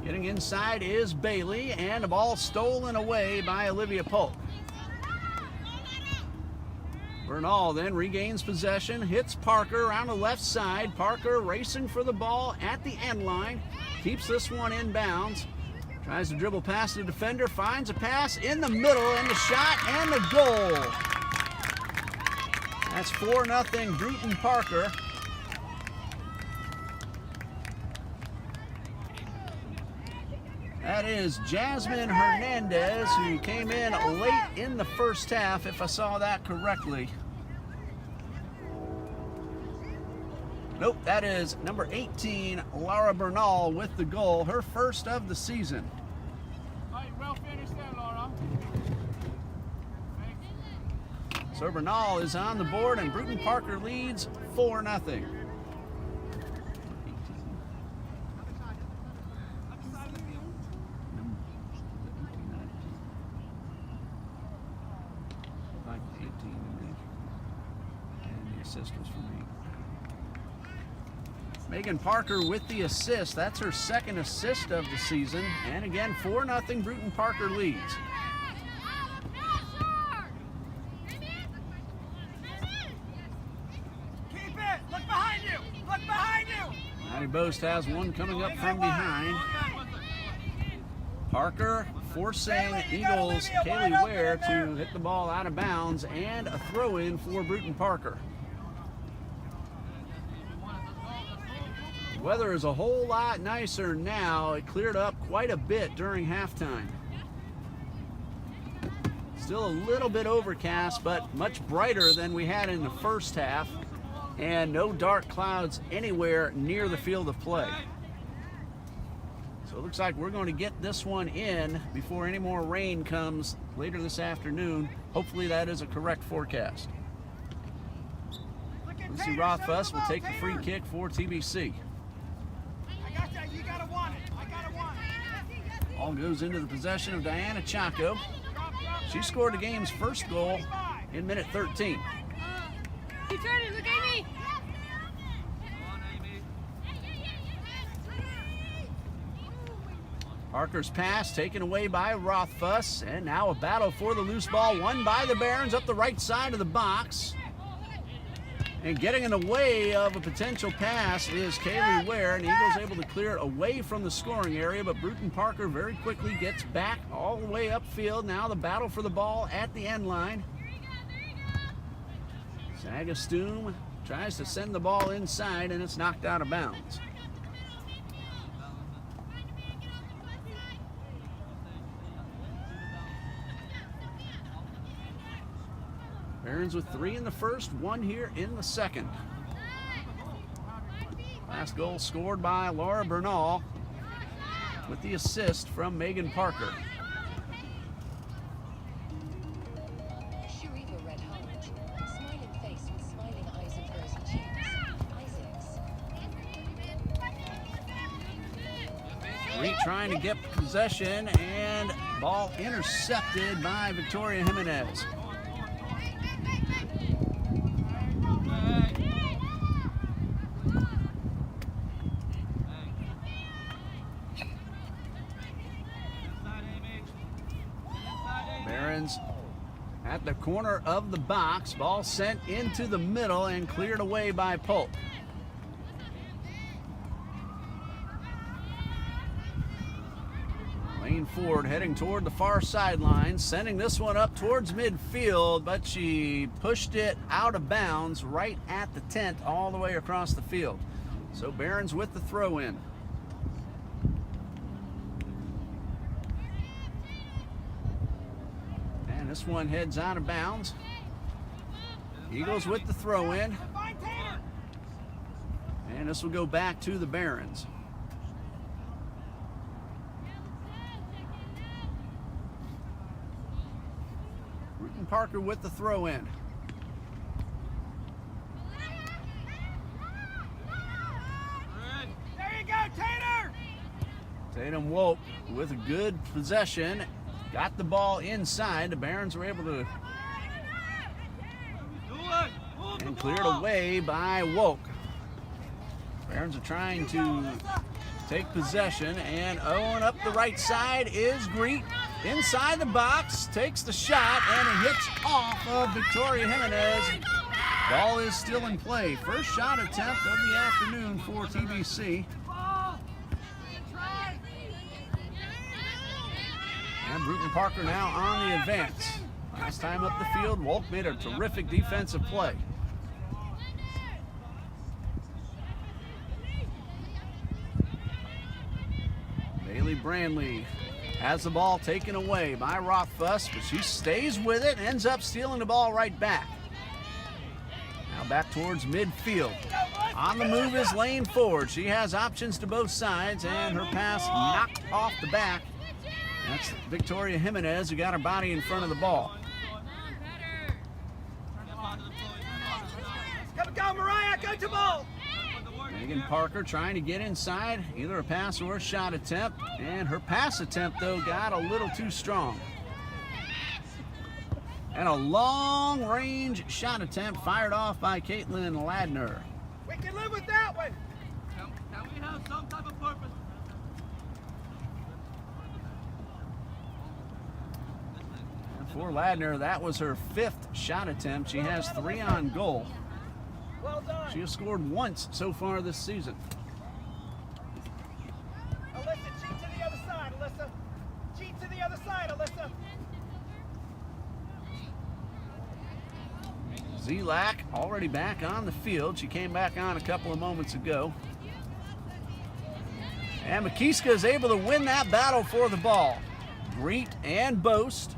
Getting inside is Bailey, and the ball stolen away by Olivia Polk. Bernal then regains possession, hits Parker around the left side. Parker racing for the ball at the end line, keeps this one in bounds. Tries to dribble past the defender, finds a pass in the middle, and the shot and the goal. That's 4-0 Brewton-Parker. That is Jasmine Hernandez, who came in late in the first half, if I saw that correctly. Nope, that is number 18, Laura Bernal, with the goal, her first of the season.
Well finished there, Laura.
So Bernal is on the board, and Brewton-Parker leads 4-0. Megan Parker with the assist. That's her second assist of the season. And again, 4-0 Brewton-Parker leads.
Keep it! Look behind you! Look behind you!
Matty Boast has one coming up from behind. Parker forcing Eagles' Kaylee Ware to hit the ball out of bounds, and a throw-in for Brewton-Parker. Weather is a whole lot nicer now. It cleared up quite a bit during halftime. Still a little bit overcast, but much brighter than we had in the first half, and no dark clouds anywhere near the field of play. So it looks like we're going to get this one in before any more rain comes later this afternoon. Hopefully that is a correct forecast. Lucy Rothfuss will take the free kick for TBC.
You gotta want it. I gotta want it.
Ball goes into the possession of Diana Chaco. She scored the game's first goal in minute 13.
Keep turning, look at me.
Parker's pass taken away by Rothfuss, and now a battle for the loose ball, won by the Barons up the right side of the box. And getting in the way of a potential pass is Kaylee Ware, and Eagles able to clear it away from the scoring area, but Brewton-Parker very quickly gets back all the way upfield. Now the battle for the ball at the end line. Sagastoom tries to send the ball inside, and it's knocked out of bounds. Barons with 3 in the first, 1 here in the second. Last goal scored by Laura Bernal with the assist from Megan Parker.
Sharifa Red Heart, smiling face with smiling eyes and rosy cheeks. Isaacs.
Reed trying to get possession, and ball intercepted by Victoria Jimenez. Barons at the corner of the box. Ball sent into the middle and cleared away by Polk. Lane Ford heading toward the far sideline, sending this one up towards midfield, but she pushed it out of bounds right at the tent all the way across the field. So Barons with the throw-in. This one heads out of bounds. Eagles with the throw in.
Find Tanner.
And this will go back to the Barons. Brewton-Parker with the throw in.
There you go, Tanner.
Tatum Woke with a good possession. Got the ball inside. The Barons were able to and cleared away by Woke. Barons are trying to take possession, and Owen up the right side is Greet. Inside the box, takes the shot, and it hits off of Victoria Jimenez. Ball is still in play. First shot attempt of the afternoon for TBC. And Brewton-Parker now on the advance. Last time up the field, Wolk made a terrific defensive play. Bailey Brandley has the ball taken away by Rothfuss, but she stays with it and ends up stealing the ball right back. Now back towards midfield. On the move is Lane Ford. She has options to both sides, and her pass knocked off the back. That's Victoria Jimenez, who got her body in front of the ball.
Go, Mariah, go to ball.
Megan Parker trying to get inside, either a pass or a shot attempt, and her pass attempt, though, got a little too strong. And a long-range shot attempt fired off by Caitlin Ladner.
We can live with that one.
Can we have some type of purpose?
And for Ladner, that was her 5th shot attempt. She has 3 on goal.
Well done.
She has scored once so far this season.
Alyssa, cheat to the other side, Alyssa. Cheat to the other side, Alyssa.
Zelak already back on the field. She came back on a couple of moments ago. And Makiska is able to win that battle for the ball. Greet and Boast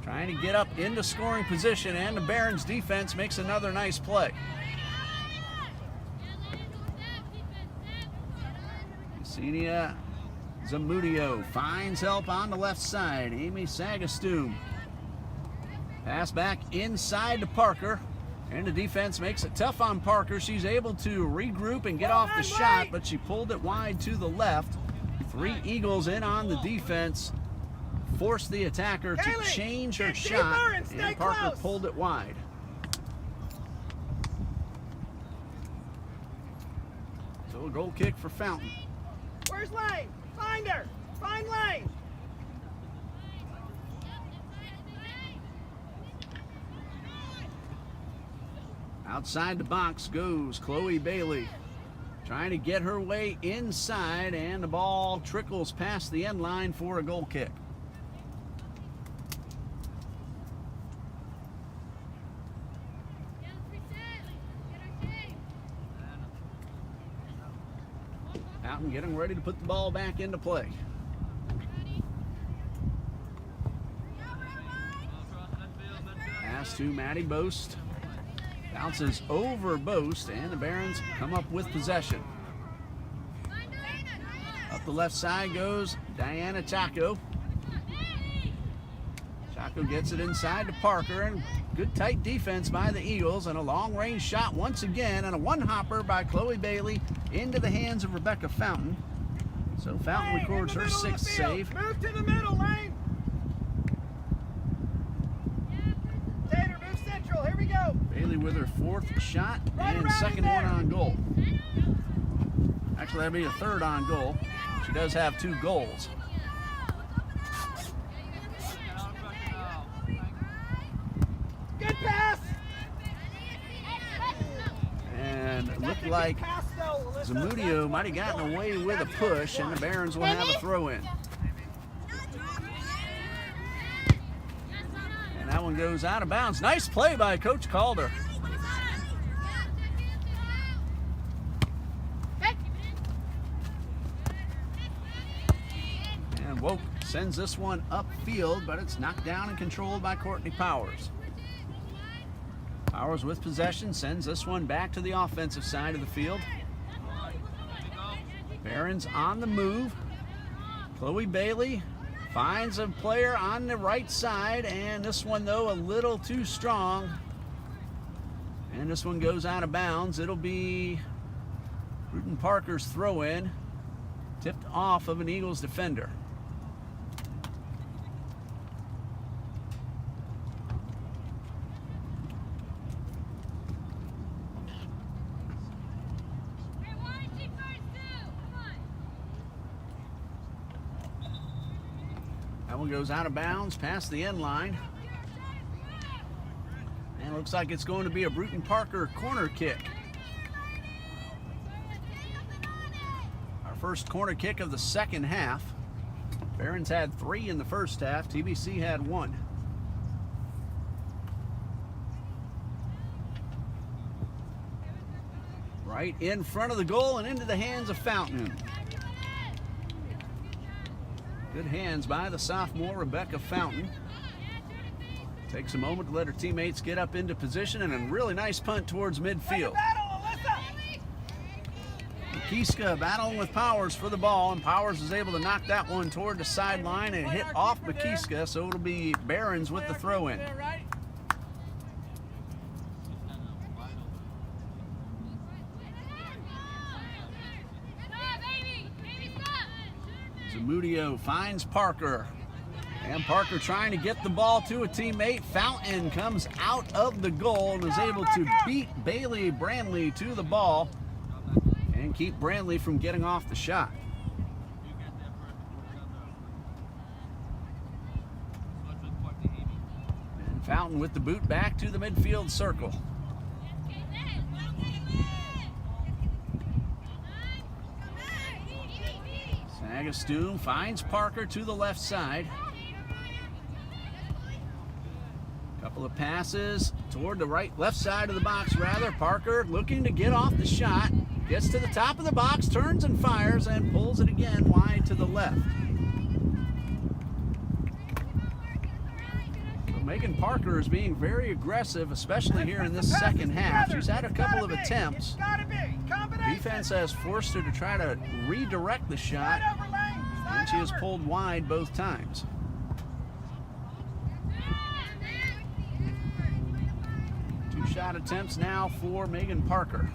trying to get up into scoring position, and the Barons defense makes another nice play. Yesenia Zamudio finds help on the left side. Amy Sagastoom. Pass back inside to Parker. And the defense makes it tough on Parker. She's able to regroup and get off the shot, but she pulled it wide to the left. 3 Eagles in on the defense. Forced the attacker to change her shot, and Parker pulled it wide. So a goal kick for Fountain.
Where's Lane? Find her. Find Lane.
Outside the box goes Chloe Bailey, trying to get her way inside, and the ball trickles past the end line for a goal kick. Fountain getting ready to put the ball back into play. Pass to Maddie Boast. Bounces over Boast, and the Barons come up with possession. Up the left side goes Diana Chaco. Chaco gets it inside to Parker, and good tight defense by the Eagles, and a long-range shot once again, and a one-hopper by Chloe Bailey into the hands of Rebecca Fountain. So Fountain records her 6th save.
Move to the middle, Lane. Tater, move central. Here we go.
Bailey with her 4th shot and 2nd one on goal. Actually, that'd be a 3rd on goal. She does have 2 goals.
Good pass.
And it looked like Zamudio might have gotten away with a push, and the Barons will have a throw in. And that one goes out of bounds. Nice play by Coach Calder. And Woke sends this one upfield, but it's knocked down and controlled by Courtney Powers. Powers with possession, sends this one back to the offensive side of the field. Barron's on the move. Chloe Bailey finds a player on the right side, and this one, though, a little too strong. And this one goes out of bounds. It'll be Brewton-Parker's throw-in, tipped off of an Eagles defender. That one goes out of bounds past the end line. And it looks like it's going to be a Brewton-Parker corner kick. Our first corner kick of the second half. Barron's had 3 in the first half. TBC had 1. Right in front of the goal and into the hands of Fountain. Good hands by the sophomore, Rebecca Fountain. Takes a moment to let her teammates get up into position, and a really nice punt towards midfield. Makiska battling with Powers for the ball, and Powers is able to knock that one toward the sideline and hit off Makiska, so it'll be Barron's with the throw-in. Zamudio finds Parker. And Parker trying to get the ball to a teammate. Fountain comes out of the goal and is able to beat Bailey Brandley to the ball and keep Brandley from getting off the shot. And Fountain with the boot back to the midfield circle. Sagastoon finds Parker to the left side. Couple of passes toward the left side of the box rather. Parker looking to get off the shot. Gets to the top of the box, turns and fires, and pulls it again wide to the left. So Megan Parker is being very aggressive, especially here in this second half. She's had a couple of attempts. Defense has forced her to try to redirect the shot, and she has pulled wide both times. Shot attempts now for Megan Parker.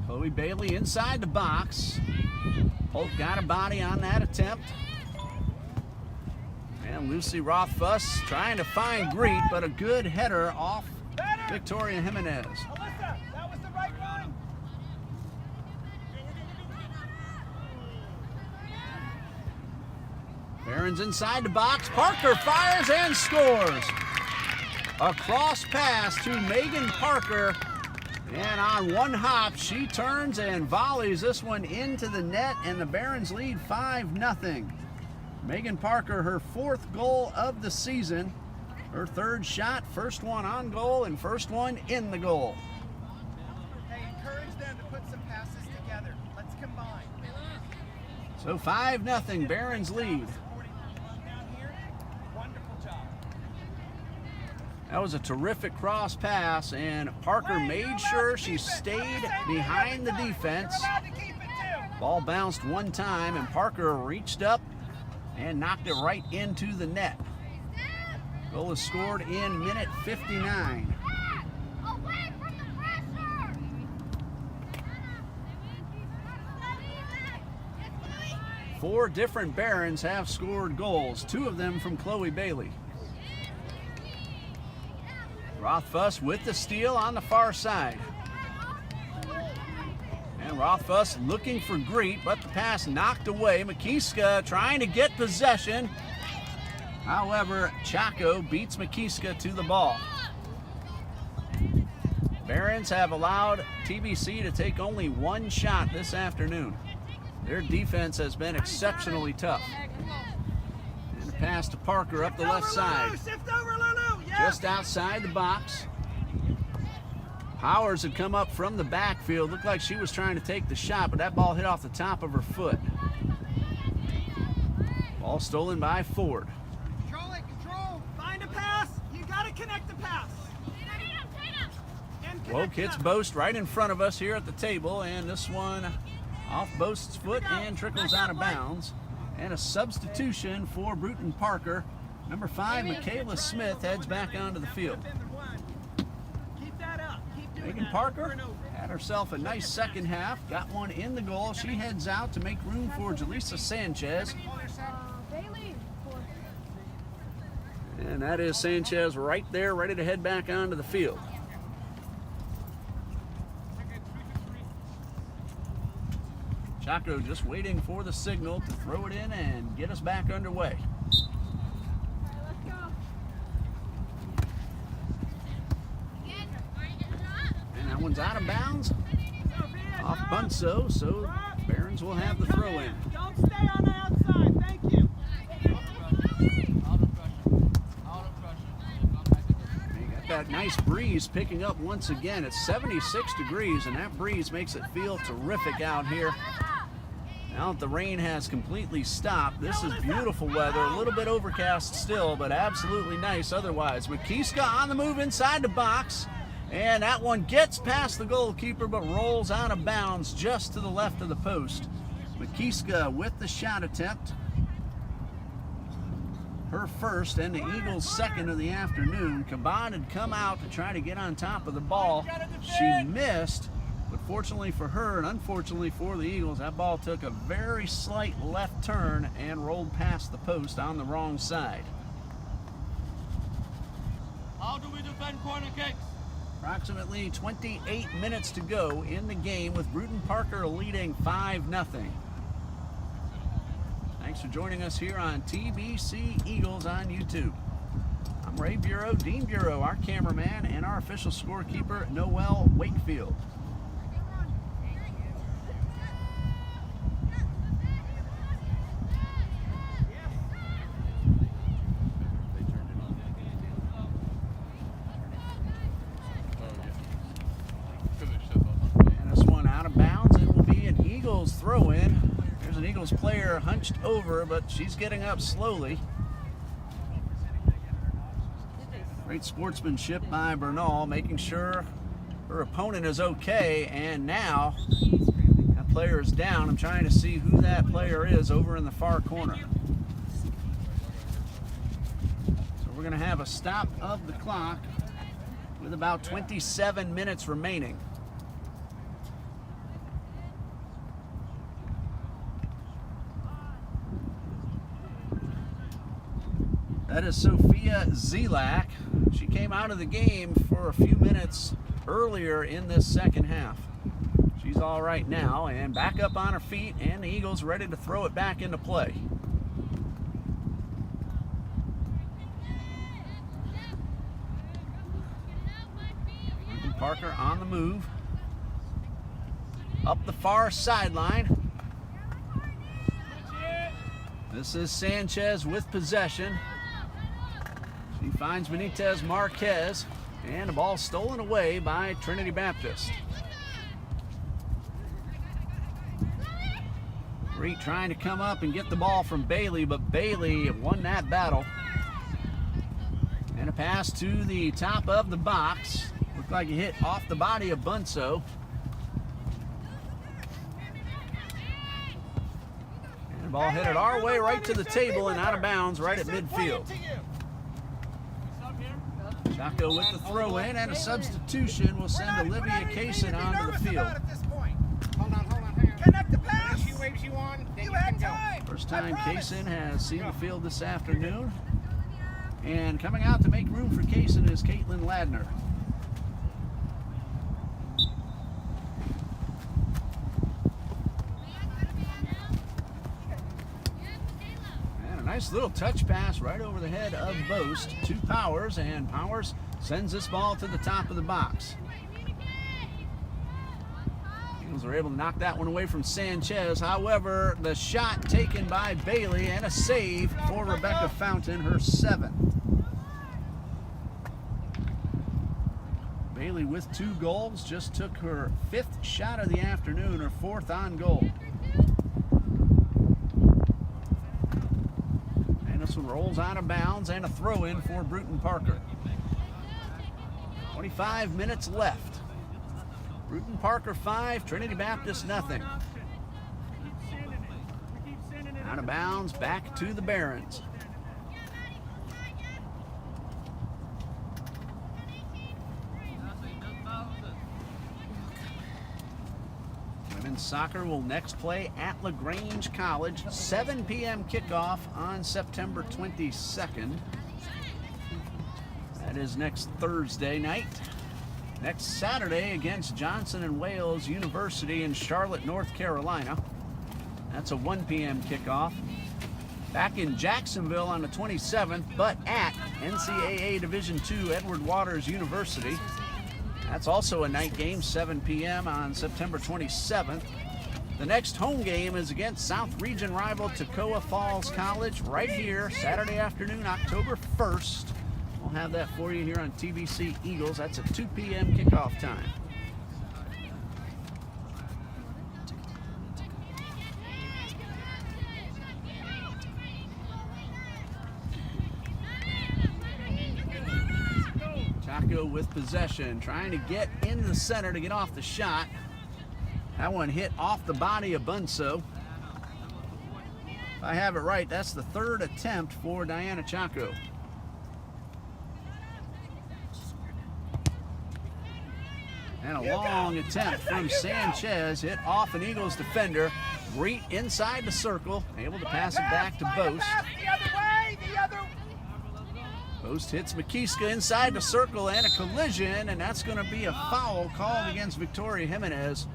Chloe Bailey inside the box. Polk got a body on that attempt. And Lucy Rothfuss trying to find Greet, but a good header off Victoria Jimenez.
That was the right run.
Barron's inside the box. Parker fires and scores. A cross pass to Megan Parker. And on one hop, she turns and volleys this one into the net, and the Barons lead 5-0. Megan Parker, her 4th goal of the season. Her 3rd shot, first one on goal and first one in the goal.
Hey, encourage them to put some passes together. Let's combine.
So 5-0, Barons lead. That was a terrific cross pass, and Parker made sure she stayed behind the defense. Ball bounced one time, and Parker reached up and knocked it right into the net. Goal is scored in minute 59. Four different Barons have scored goals, 2 of them from Chloe Bailey. Rothfuss with the steal on the far side. And Rothfuss looking for Greet, but the pass knocked away. Makiska trying to get possession. However, Chaco beats Makiska to the ball. Barons have allowed TBC to take only 1 shot this afternoon. Their defense has been exceptionally tough. And a pass to Parker up the left side. Just outside the box. Powers had come up from the backfield. Looked like she was trying to take the shot, but that ball hit off the top of her foot. Ball stolen by Ford.
Control it, control. Find a pass. You got to connect the pass. And
Woke
connect
hits
them.
Boast right in front of us here at the table, and this one off Boast's foot and trickles out of bounds. And a substitution for Brewton-Parker. Number 5, Michaela Smith, heads back onto the field.
Keep that up. Keep doing
Megan
that
Parker
over and over.
had herself a nice second half, got one in the goal. She heads out to make room for Jaleesa Sanchez.
Bailey.
And that is Sanchez right there, ready to head back onto the field. Chaco just waiting for the signal to throw it in and get us back underway.
Let's go.
And that one's out of bounds off Bunso, so Barons will have the throw in.
Don't stay on the outside. Thank you.
Out of pressure. Out of pressure. Come back to the
You got that nice breeze picking up once again. It's 76 degrees, and that breeze makes it feel terrific out here. Now that the rain has completely stopped, this is beautiful weather. A little bit overcast still, but absolutely nice otherwise. Makiska on the move inside the box, and that one gets past the goalkeeper but rolls out of bounds just to the left of the post. Makiska with the shot attempt. Her first and the Eagles' second of the afternoon. Caban had come out to try to get on top of the ball. She missed. But fortunately for her and unfortunately for the Eagles, that ball took a very slight left turn and rolled past the post on the wrong side.
How do we defend corner kicks?
Approximately 28 minutes to go in the game with Brewton-Parker leading 5-0. Thanks for joining us here on TBC Eagles on YouTube. I'm Ray Bureau, Dean Bureau, our cameraman, and our official scorekeeper, Noel Wakefield. And this one out of bounds. It will be an Eagles throw-in. There's an Eagles player hunched over, but she's getting up slowly. Great sportsmanship by Bernal, making sure her opponent is okay. And now that player is down. I'm trying to see who that player is over in the far corner. So we're going to have a stop of the clock with about 27 minutes remaining. That is Sophia Zelak. She came out of the game for a few minutes earlier in this second half. She's all right now and back up on her feet, and the Eagles ready to throw it back into play. Parker on the move. Up the far sideline. This is Sanchez with possession. She finds Benitez Marquez, and the ball stolen away by Trinity Baptist. Reed trying to come up and get the ball from Bailey, but Bailey won that battle. And a pass to the top of the box. Looked like it hit off the body of Bunso. And the ball headed our way right to the table and out of bounds right at midfield. Chaco with the throw in, and a substitution will send Olivia Kaysen onto the field.
Hold on, hang on.
Connect the pass.
If she waves you on, then
You
you can
had
go.
time.
First time Kaysen has seen the field this afternoon. And coming out to make room for Kaysen is Caitlin Ladner. And a nice little touch pass right over the head of Boast to Powers, and Powers sends this ball to the top of the box. Eagles are able to knock that one away from Sanchez. However, the shot taken by Bailey and a save for Rebecca Fountain, her 7th. Bailey with 2 goals, just took her 5th shot of the afternoon, her 4th on goal. one rolls out of bounds and a throw in for Brewton-Parker. 25 minutes left. Brewton-Parker 5, Trinity Baptist nothing. Out of bounds, back to the Barons. Women's soccer will next play at LaGrange College. 7 p.m. kickoff on September 22nd. That is next Thursday night. Next Saturday against Johnson & Wales University in Charlotte, North Carolina. That's a 1 p.m. kickoff. Back in Jacksonville on the 27th, but at NCAA Division II Edward Waters University. That's also a night game, 7 p.m. on September 27th. The next home game is against South Region rival Toccoa Falls College right here, Saturday afternoon, October 1st. We'll have that for you here on TBC Eagles. That's a 2 p.m. kickoff time. Chaco with possession, trying to get in the center to get off the shot. That one hit off the body of Bunso. If I have it right, that's the third attempt for Diana Chaco. And a long attempt from Sanchez, hit off an Eagles defender. Greet inside the circle, able to pass it back to Boast. Boast hits McKeeska inside the circle and a collision, and that's going to be a foul called against Victoria Jimenez.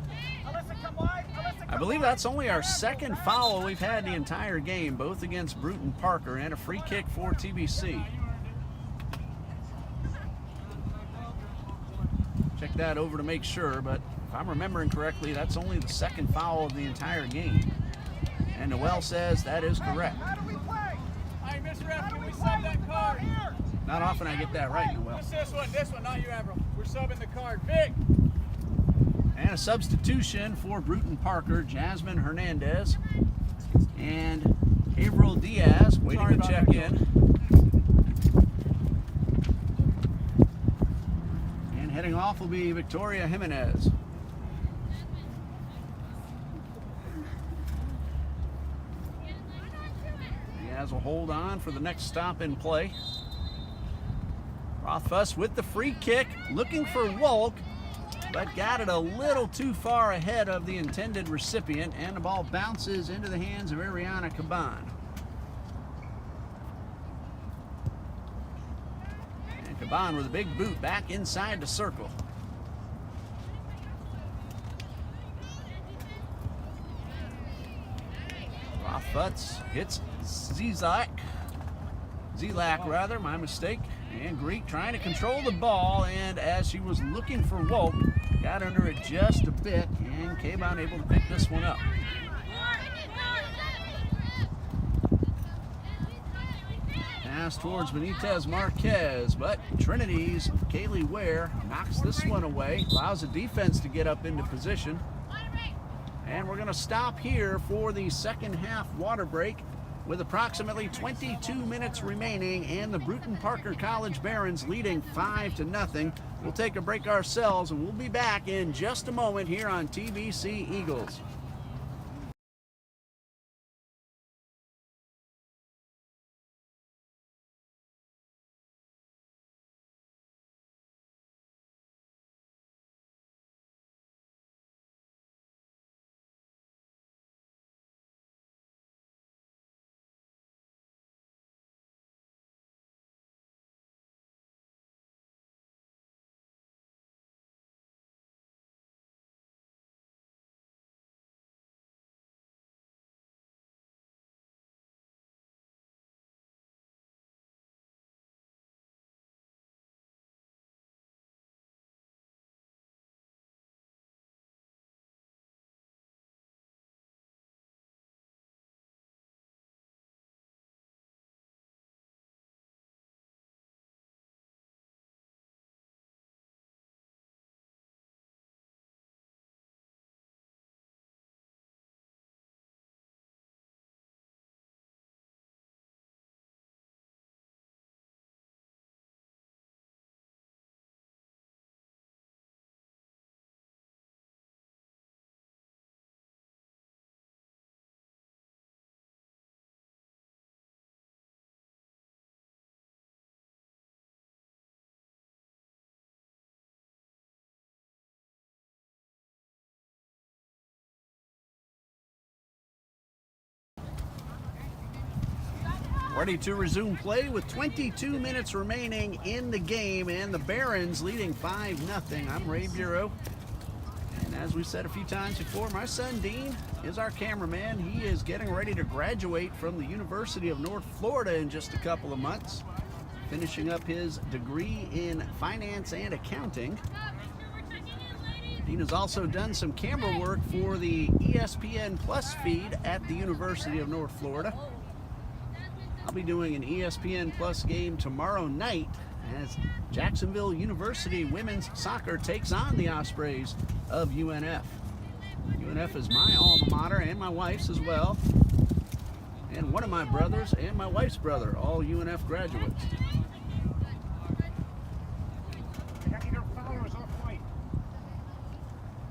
I believe that's only our second foul we've had the entire game, both against Brewton-Parker, and a free kick for TBC. Check that over to make sure, but if I'm remembering correctly, that's only the second foul of the entire game. And Noel says that is correct.
How do we play?
Hey, Mr. Ref, can we sub that card?
Not often I get that right, Noel.
What's this one, not you, Averill. We're subbing the card. Vic!
And a substitution for Brewton-Parker, Jasmine Hernandez and April Diaz waiting to check in. And heading off will be Victoria Jimenez. Diaz will hold on for the next stop in play. Rothfuss with the free kick, looking for Wolk, but got it a little too far ahead of the intended recipient, and the ball bounces into the hands of Ariana Caban. And Caban with a big boot back inside the circle. Rothfuss hits Zelak, my mistake. And Greek trying to control the ball, and as she was looking for Wolk, got under it just a bit, and Caban able to pick this one up. Pass towards Benitez Marquez, but Trinity's Kaylee Ware knocks this one away, allows the defense to get up into position. And we're going to stop here for the second half water break, with approximately 22 minutes remaining and the Brewton-Parker College Barons leading 5-0. We'll take a break ourselves, and we'll be back in just a moment here on TBC Eagles. Ready to resume play with 22 minutes remaining in the game, and the Barons leading 5-0. I'm Ray Bureau. And as we said a few times before, my son Dean is our cameraman. He is getting ready to graduate from the University of North Florida in just a couple of months, finishing up his degree in finance and accounting. Dean has also done some camera work for the ESPN Plus feed at the University of North Florida. I'll be doing an ESPN Plus game tomorrow night as Jacksonville University women's soccer takes on the Ospreys of UNF. UNF is my alma mater and my wife's as well, and one of my brothers and my wife's brother, all UNF graduates.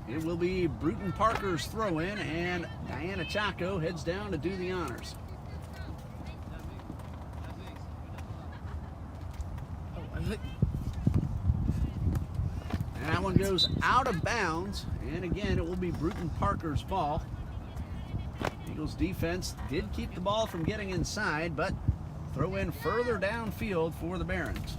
It will be Brewton-Parker's throw-in, and Diana Chaco heads down to do the honors. And that one goes out of bounds, and again, it will be Brewton-Parker's ball. Eagles defense did keep the ball from getting inside, but throw in further downfield for the Barons.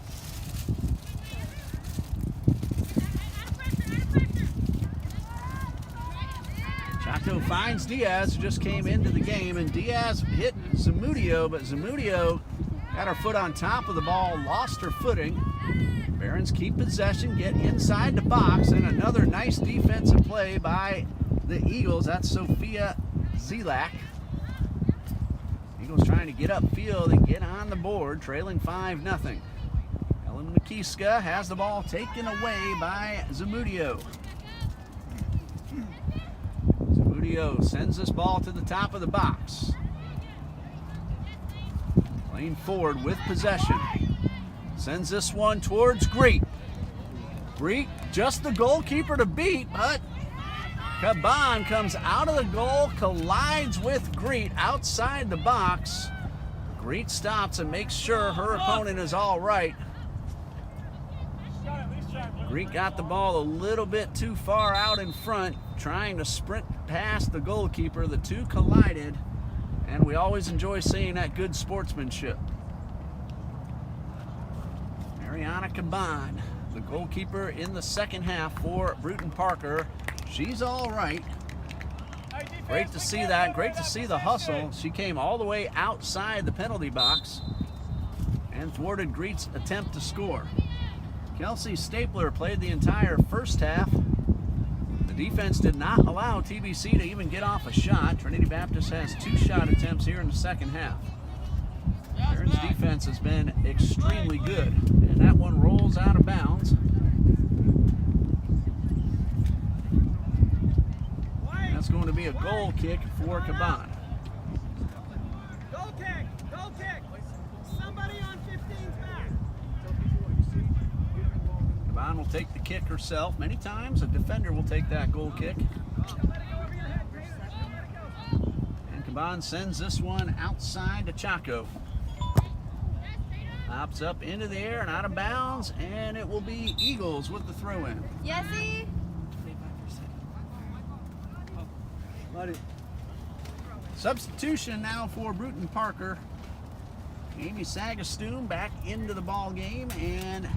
Chaco finds Diaz, who just came into the game, and Diaz hit Zamudio, but Zamudio got her foot on top of the ball, lost her footing. Barons keep possession, get inside the box, and another nice defensive play by the Eagles. That's Sophia Zelak. Eagles trying to get upfield and get on the board, trailing 5-0. Ellen Nikiska has the ball taken away by Zamudio. Zamudio sends this ball to the top of the box. Playing forward with possession. Sends this one towards Greet. Greet, just the goalkeeper to beat, but Caban comes out of the goal, collides with Greet outside the box. Greet stops and makes sure her opponent is all right. Greet got the ball a little bit too far out in front, trying to sprint past the goalkeeper. The two collided, and we always enjoy seeing that good sportsmanship. Mariana Caban, the goalkeeper in the second half for Brewton-Parker. She's all right. Great to see that. Great to see the hustle. She came all the way outside the penalty box and thwarted Greet's attempt to score. Kelsey Stapler played the entire first half. The defense did not allow TBC to even get off a shot. Trinity Baptist has 2 shot attempts here in the second half. Barron's defense has been extremely good, and that one rolls out of bounds. That's going to be a goal kick for Caban.
Goal kick! Goal kick! Somebody on 15's back!
Caban will take the kick herself. Many times a defender will take that goal kick. And Caban sends this one outside to Chaco. Hops up into the air and out of bounds, and it will be Eagles with the throw-in.
Yesy.
Substitution now for Brewton-Parker. Amy Sagastoon back into the ball game, and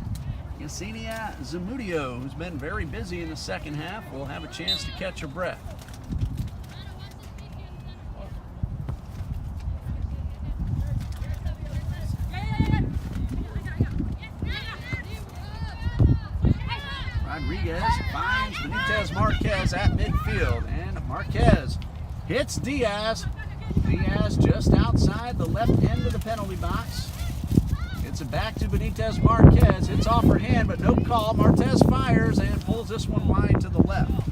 Yesenia Zamudio, who's been very busy in the second half, will have a chance to catch her breath. Rodriguez finds Benitez Marquez at midfield, and Marquez hits Diaz. Diaz just outside the left end of the penalty box. Gets it back to Benitez Marquez. Hits off her hand, but no call. Marquez fires and pulls this one wide to the left.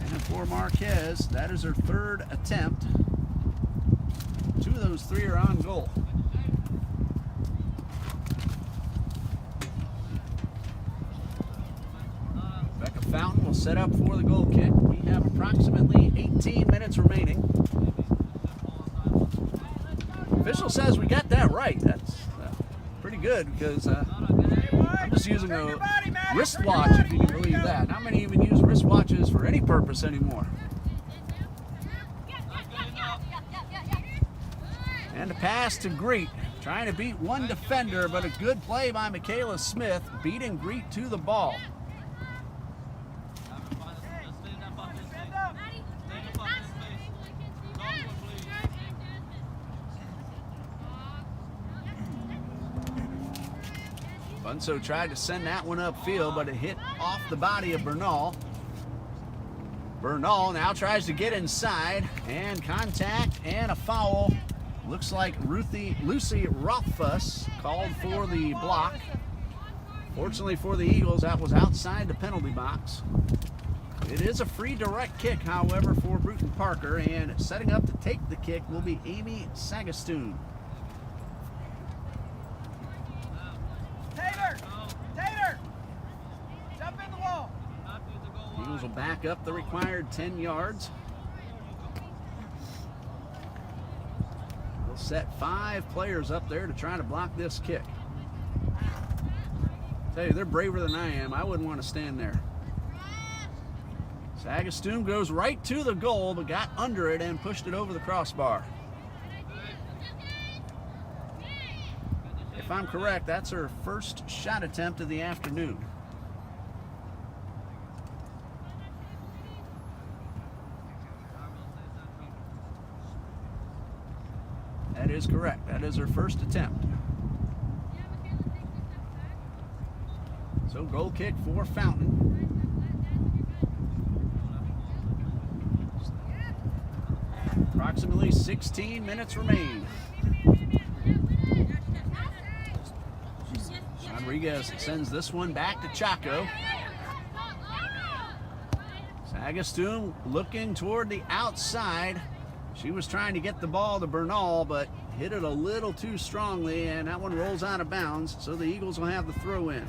And for Marquez, that is her third attempt. 2 of those 3 are on goal. Fountain will set up for the goal kick. We have approximately 18 minutes remaining. Official says we got that right. That's pretty good because I'm just using a wristwatch, if you can believe that. Not many even use wristwatches for any purpose anymore. And a pass to Greet, trying to beat one defender, but a good play by Michaela Smith, beating Greet to the ball. Bunso tried to send that one upfield, but it hit off the body of Bernal. Bernal now tries to get inside, and contact and a foul. Looks like Lucy Rothfuss called for the block. Fortunately for the Eagles, that was outside the penalty box. It is a free direct kick, however, for Brewton-Parker, and setting up to take the kick will be Amy Sagastoon.
Tater! Jump in the wall!
Eagles will back up the required 10 yards. They'll set 5 players up there to try to block this kick. Tell you, they're braver than I am. I wouldn't want to stand there. Sagastoon goes right to the goal, but got under it and pushed it over the crossbar. If I'm correct, that's her first shot attempt of the afternoon. That is correct. That is her first attempt. So goal kick for Fountain. Approximately 16 minutes remain. Rodriguez sends this one back to Chaco. Sagastoon looking toward the outside. She was trying to get the ball to Bernal, but hit it a little too strongly, and that one rolls out of bounds, so the Eagles will have the throw in.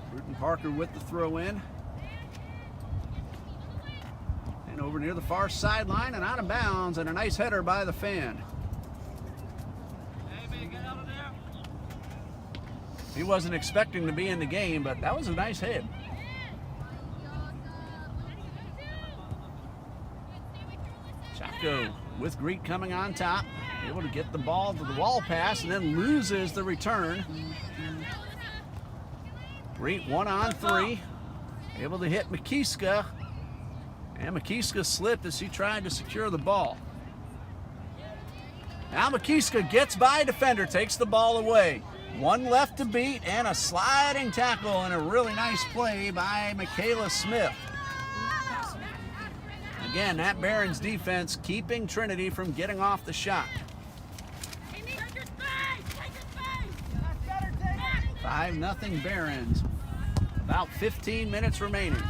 Brewton-Parker with the throw in. And over near the far sideline and out of bounds, and a nice header by the fan. He wasn't expecting to be in the game, but that was a nice hit. Chaco with Greet coming on top, able to get the ball to the wall pass and then loses the return. Greet 1-on-3, able to hit McKeeska, and McKeeska slipped as he tried to secure the ball. Now McKeeska gets by a defender, takes the ball away. One left to beat, and a sliding tackle, and a really nice play by Michaela Smith. Again, that Barons defense keeping Trinity from getting off the shot. 5-0 Barons. About 15 minutes remaining.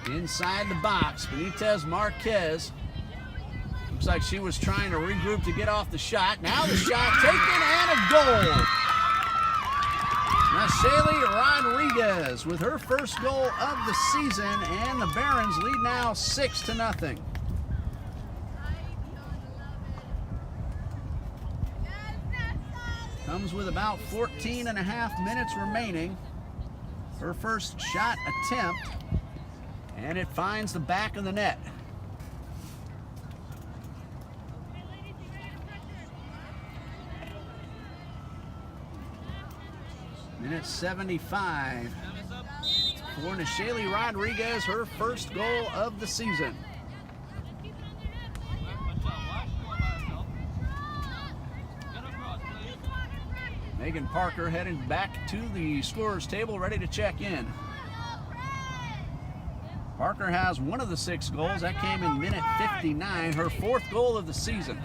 Inside the box, Benitez Marquez. Looks like she was trying to regroup to get off the shot. Now the shot taken and a goal. Now Shaylee Rodriguez with her first goal of the season, and the Barons lead now 6-0. Comes with about 14.5 minutes remaining. Her first shot attempt, and it finds the back of the net. Minute 75 for Nashaylee Rodriguez, her first goal of the season. Megan Parker heading back to the scorer's table, ready to check in. Parker has one of the 6 goals. That came in minute 59, her 4th goal of the season.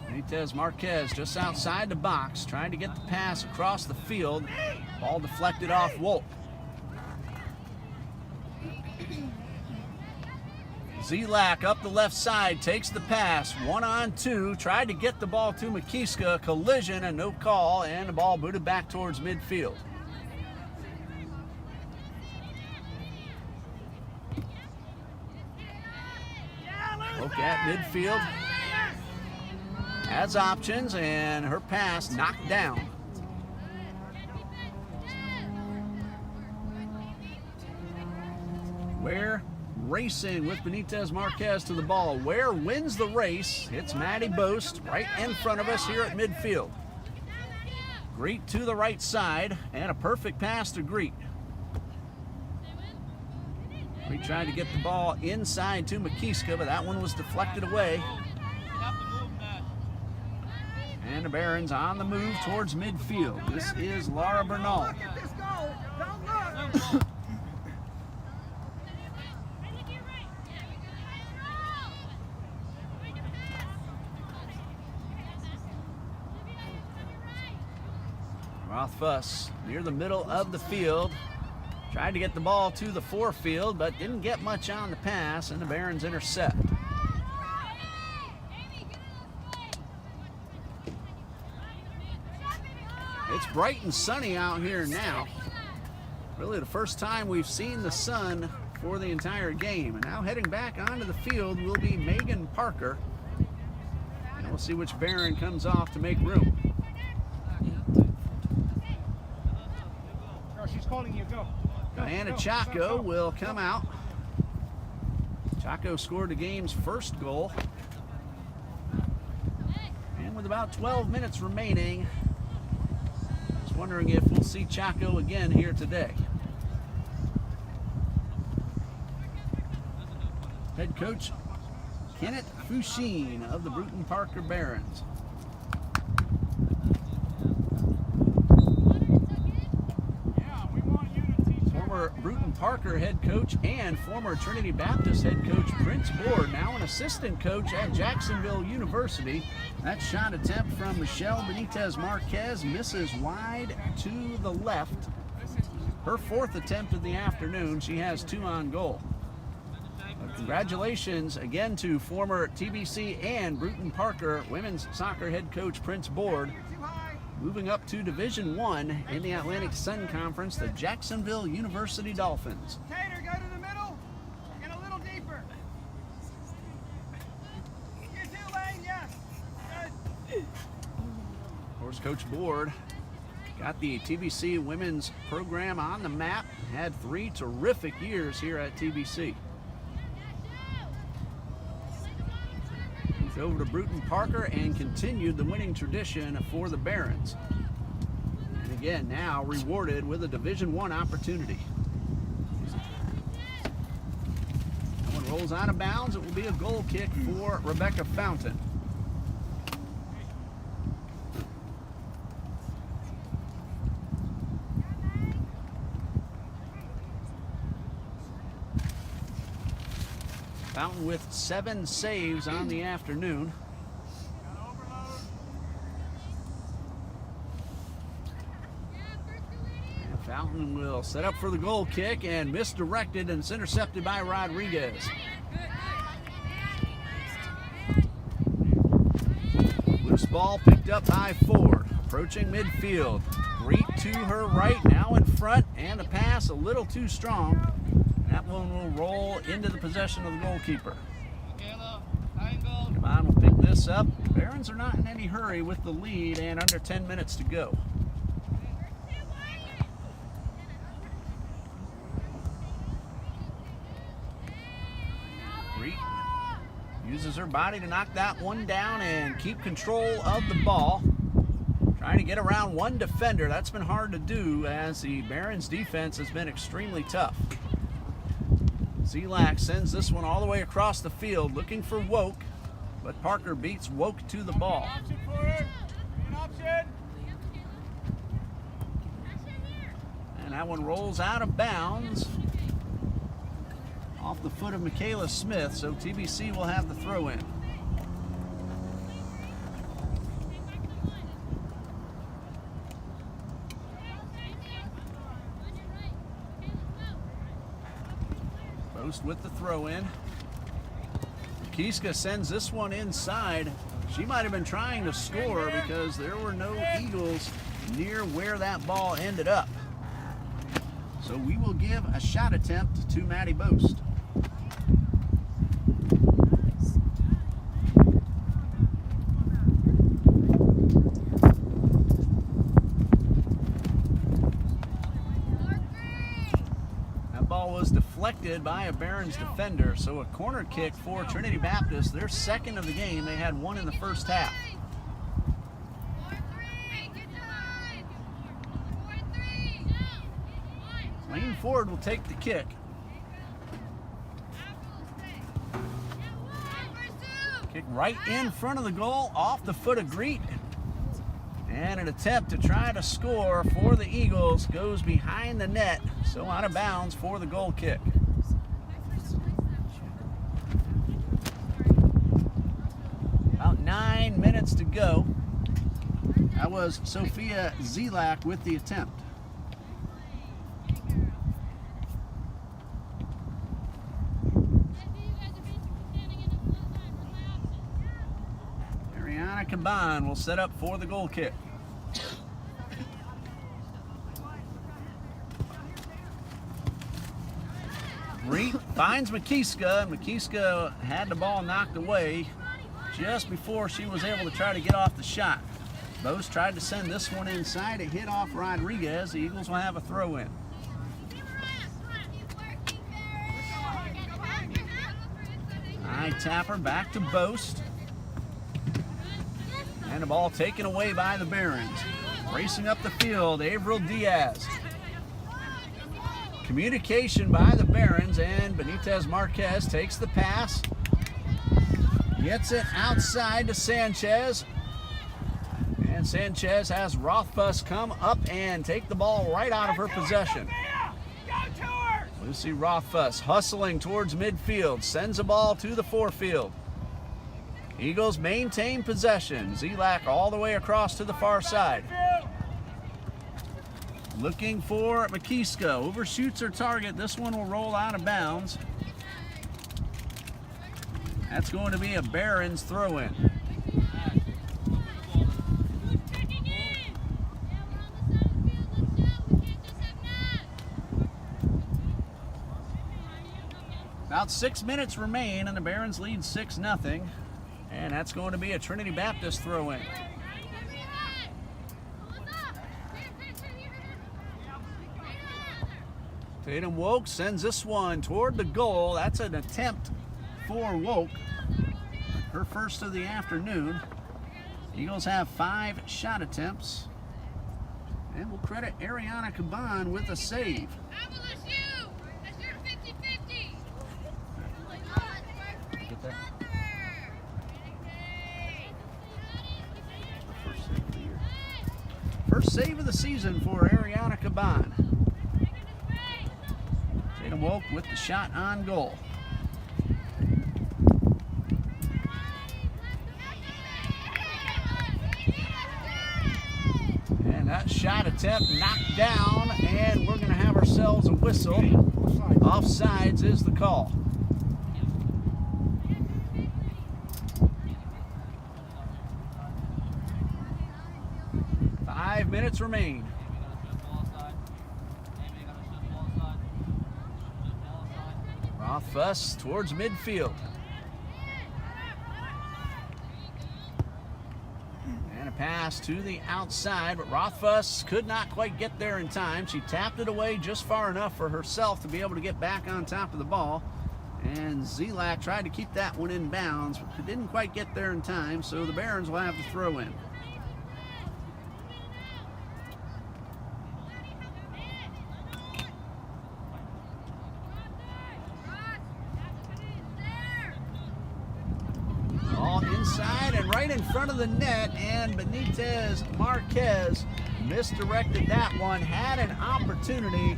Benitez Marquez just outside the box, trying to get the pass across the field. Ball deflected off Wolk. Zelak up the left side, takes the pass, 1-on-2, tried to get the ball to McKeeska, collision and no call, and the ball booted back towards midfield. look at midfield. Has options, and her pass knocked down. Ware racing with Benitez Marquez to the ball. Ware wins the race. It's Maddie Boast right in front of us here at midfield. Greet to the right side, and a perfect pass to Greet. We tried to get the ball inside to Makiska, but that one was deflected away. And the Barons on the move towards midfield. This is Laura Bernal.
Look at this goal. Don't look.
Rothfuss near the middle of the field. Tried to get the ball to the forefield, but didn't get much on the pass, and the Barons intercept. It's bright and sunny out here now. Really the first time we've seen the sun for the entire game. And now heading back onto the field will be Megan Parker. And we'll see which Baron comes off to make room.
Girl, she's calling you. Go.
Diana Chaco will come out. Chaco scored the game's first goal. And with about 12 minutes remaining, just wondering if we'll see Chaco again here today. Head coach Kenneth Fouchine of the Brewton-Parker Barons. Former Brewton-Parker head coach and former Trinity Baptist head coach Prince Board, now an assistant coach at Jacksonville University. That shot attempt from Michelle Benitez Marquez misses wide to the left. Her fourth attempt of the afternoon. She has 2 on goal. Congratulations again to former TBC and Brewton-Parker women's soccer head coach Prince Board. Moving up to Division I in the Atlantic Sun Conference, the Jacksonville University Dolphins.
Tater, go to the middle and a little deeper. You too, Lane, yes. Good.
Of course, Coach Board got the TBC women's program on the map, had 3 terrific years here at TBC. Moved over to Brewton-Parker and continued the winning tradition for the Barons. And again, now rewarded with a Division I opportunity. That one rolls out of bounds. It will be a goal kick for Rebecca Fountain. Fountain with 7 saves on the afternoon. And Fountain will set up for the goal kick and misdirected, and it's intercepted by Rodriguez. Loose ball picked up by Ford. Approaching midfield. Greet to her right, now in front, and the pass a little too strong. That one will roll into the possession of the goalkeeper. Come on, we'll pick this up. Barons are not in any hurry with the lead and under 10 minutes to go. Greet uses her body to knock that one down and keep control of the ball. Trying to get around one defender. That's been hard to do as the Barons defense has been extremely tough. Zelak sends this one all the way across the field looking for Woke, but Parker beats Woke to the ball. And that one rolls out of bounds off the foot of Michaela Smith, so TBC will have the throw in. With the throw in. Kiska sends this one inside. She might have been trying to score because there were no Eagles near where that ball ended up. So we will give a shot attempt to Maddie Boast. ball was deflected by a Barons defender. So a corner kick for Trinity Baptist, their second of the game. They had one in the first half. Lane Ford will take the kick. Kick right in front of the goal, off the foot of Greet. And an attempt to try to score for the Eagles goes behind the net, so out of bounds for the goal kick. About 9 minutes to go. That was Sophia Zelak with the attempt. Caban will set up for the goal kick. Greet finds McKeeska, and McKeeska had the ball knocked away just before she was able to try to get off the shot. Bose tried to send this one inside. It hit off Rodriguez. The Eagles will have a throw in. High tapper back to Boast. And the ball taken away by the Barons. Racing up the field, Averill Diaz. Communication by the Barons, and Benitez Marquez takes the pass. Gets it outside to Sanchez. And Sanchez has Rothfuss come up and take the ball right out of her possession. Lucy Rothfuss hustling towards midfield, sends the ball to the forefield. Eagles maintain possession. Zelak all the way across to the far side. Looking for McKeeska. Overshoots her target. This one will roll out of bounds. That's going to be a Barons throw-in. About 6 minutes remain, and the Barons lead 6-0. And that's going to be a Trinity Baptist throw-in. Tatum Woke sends this one toward the goal. That's an attempt for Woke. Her first of the afternoon. Eagles have 5 shot attempts. And we'll credit Ariana Caban with a save. Get that? First save of the season for Ariana Caban. Tatum Woke with the shot on goal. And that shot attempt knocked down, and we're going to have ourselves a whistle. Offsides is the call. Five minutes remain. Rothfuss towards midfield. And a pass to the outside, but Rothfuss could not quite get there in time. She tapped it away just far enough for herself to be able to get back on top of the ball. And Zelak tried to keep that one in bounds, but didn't quite get there in time, so the Barons will have the throw in. Inside and right in front of the net, and Benitez Marquez misdirected that one, had an opportunity,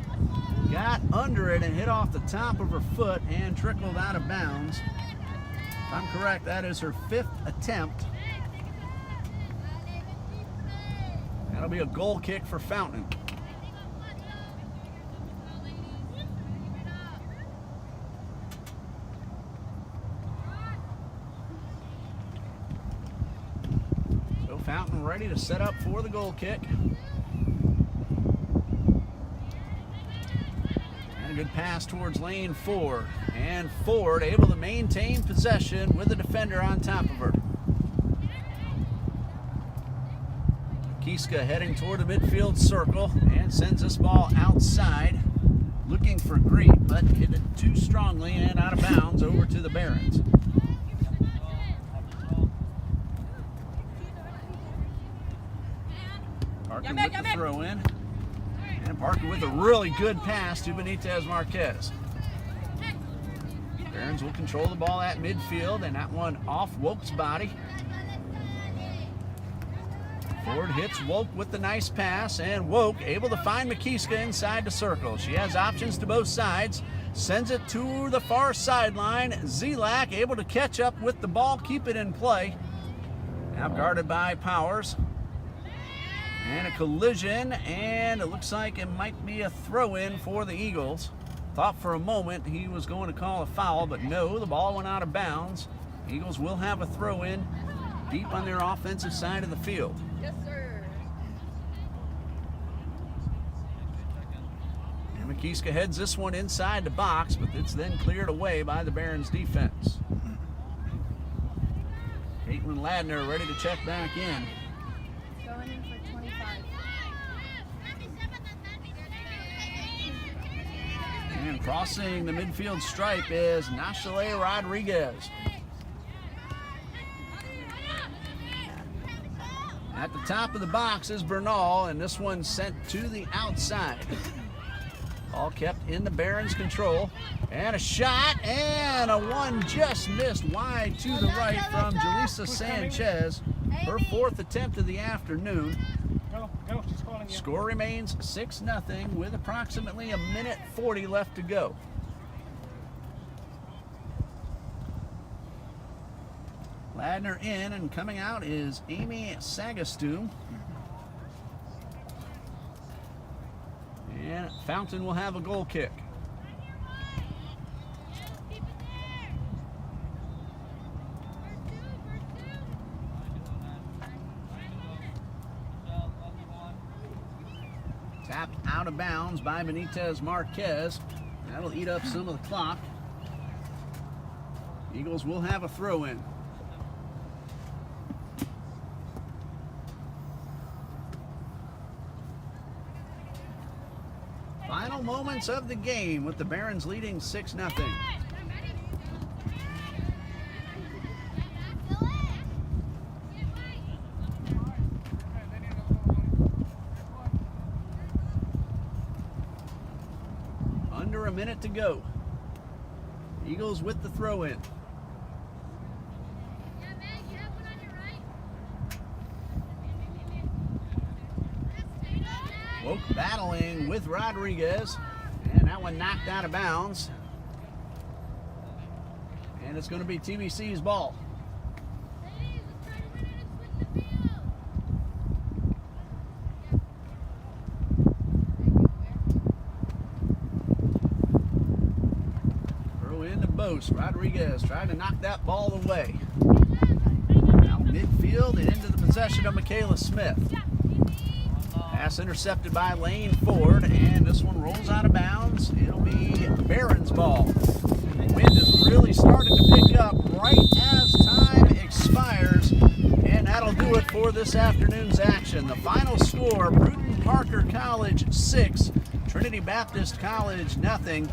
got under it and hit off the top of her foot and trickled out of bounds. If I'm correct, that is her 5th attempt. That'll be a goal kick for Fountain. Fountain ready to set up for the goal kick. And a good pass towards lane Ford. And Ford able to maintain possession with the defender on top of her. Kiska heading toward the midfield circle and sends this ball outside. looking for Greet, but hit it too strongly and out of bounds over to the Barons. Parker with the throw in. And Parker with a really good pass to Benitez Marquez. Barons will control the ball at midfield, and that one off Woke's body. Ford hits Woke with the nice pass, and Woke able to find Makiska inside the circle. She has options to both sides, sends it to the far sideline. Zelak able to catch up with the ball, keep it in play. Now guarded by Powers. And a collision, and it looks like it might be a throw-in for the Eagles. Thought for a moment he was going to call a foul, but no, the ball went out of bounds. Eagles will have a throw-in deep on their offensive side of the field.
Yes, sir.
And Makiska heads this one inside the box, but it's then cleared away by the Barons defense. Caitlin Ladner ready to check back in.
Going in for 25.
And crossing the midfield stripe is Nachale Rodriguez. At the top of the box is Bernal, and this one sent to the outside. Ball kept in the Barons' control. And a shot, and a one just missed wide to the right from Jaleesa Sanchez. Her 4th attempt of the afternoon.
Go, she's calling you.
Score remains 6-0 with approximately 1:40 left to go. Ladner in, and coming out is Amy Sagastum. And Fountain will have a goal kick. Tapped out of bounds by Benitez Marquez. That'll eat up some of the clock. Eagles will have a throw-in. Final moments of the game with the Barons leading 6-0. Under a minute to go. Eagles with the throw-in. Woke battling with Rodriguez, and that one knocked out of bounds. And it's going to be TBC's ball. Throw in to Bose. Rodriguez trying to knock that ball away. Now midfield and into the possession of Michaela Smith. Pass intercepted by Lane Ford, and this one rolls out of bounds. It'll be Barons' ball. The wind is really starting to pick up right as time expires, and that'll do it for this afternoon's action. The final score, Brewton-Parker College 6, Trinity Baptist College 0.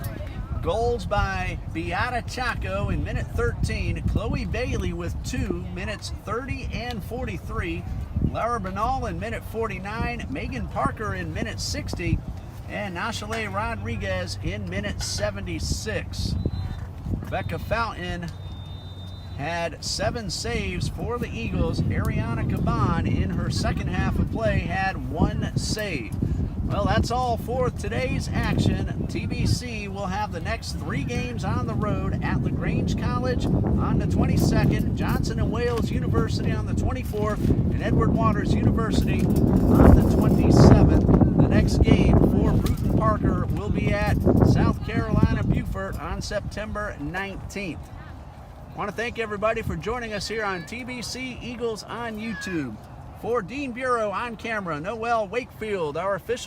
Goals by Beata Chaco in minute 13, Chloe Bailey with 2, minutes 30 and 43, Lara Bernal in minute 49, Megan Parker in minute 60, and Nachale Rodriguez in minute 76. Rebecca Fountain had 7 saves for the Eagles. Ariana Caban in her second half of play had 1 save. Well, that's all for today's action. TBC will have the next 3 games on the road at LaGrange College on the 22nd, Johnson & Wales University on the 24th, and Edward Waters University on the 27th. The next game for Brewton-Parker will be at South Carolina Beaufort on September 19th. I want to thank everybody for joining us here on TBC Eagles on YouTube. For Dean Bureau on camera, Noel Wakefield, our official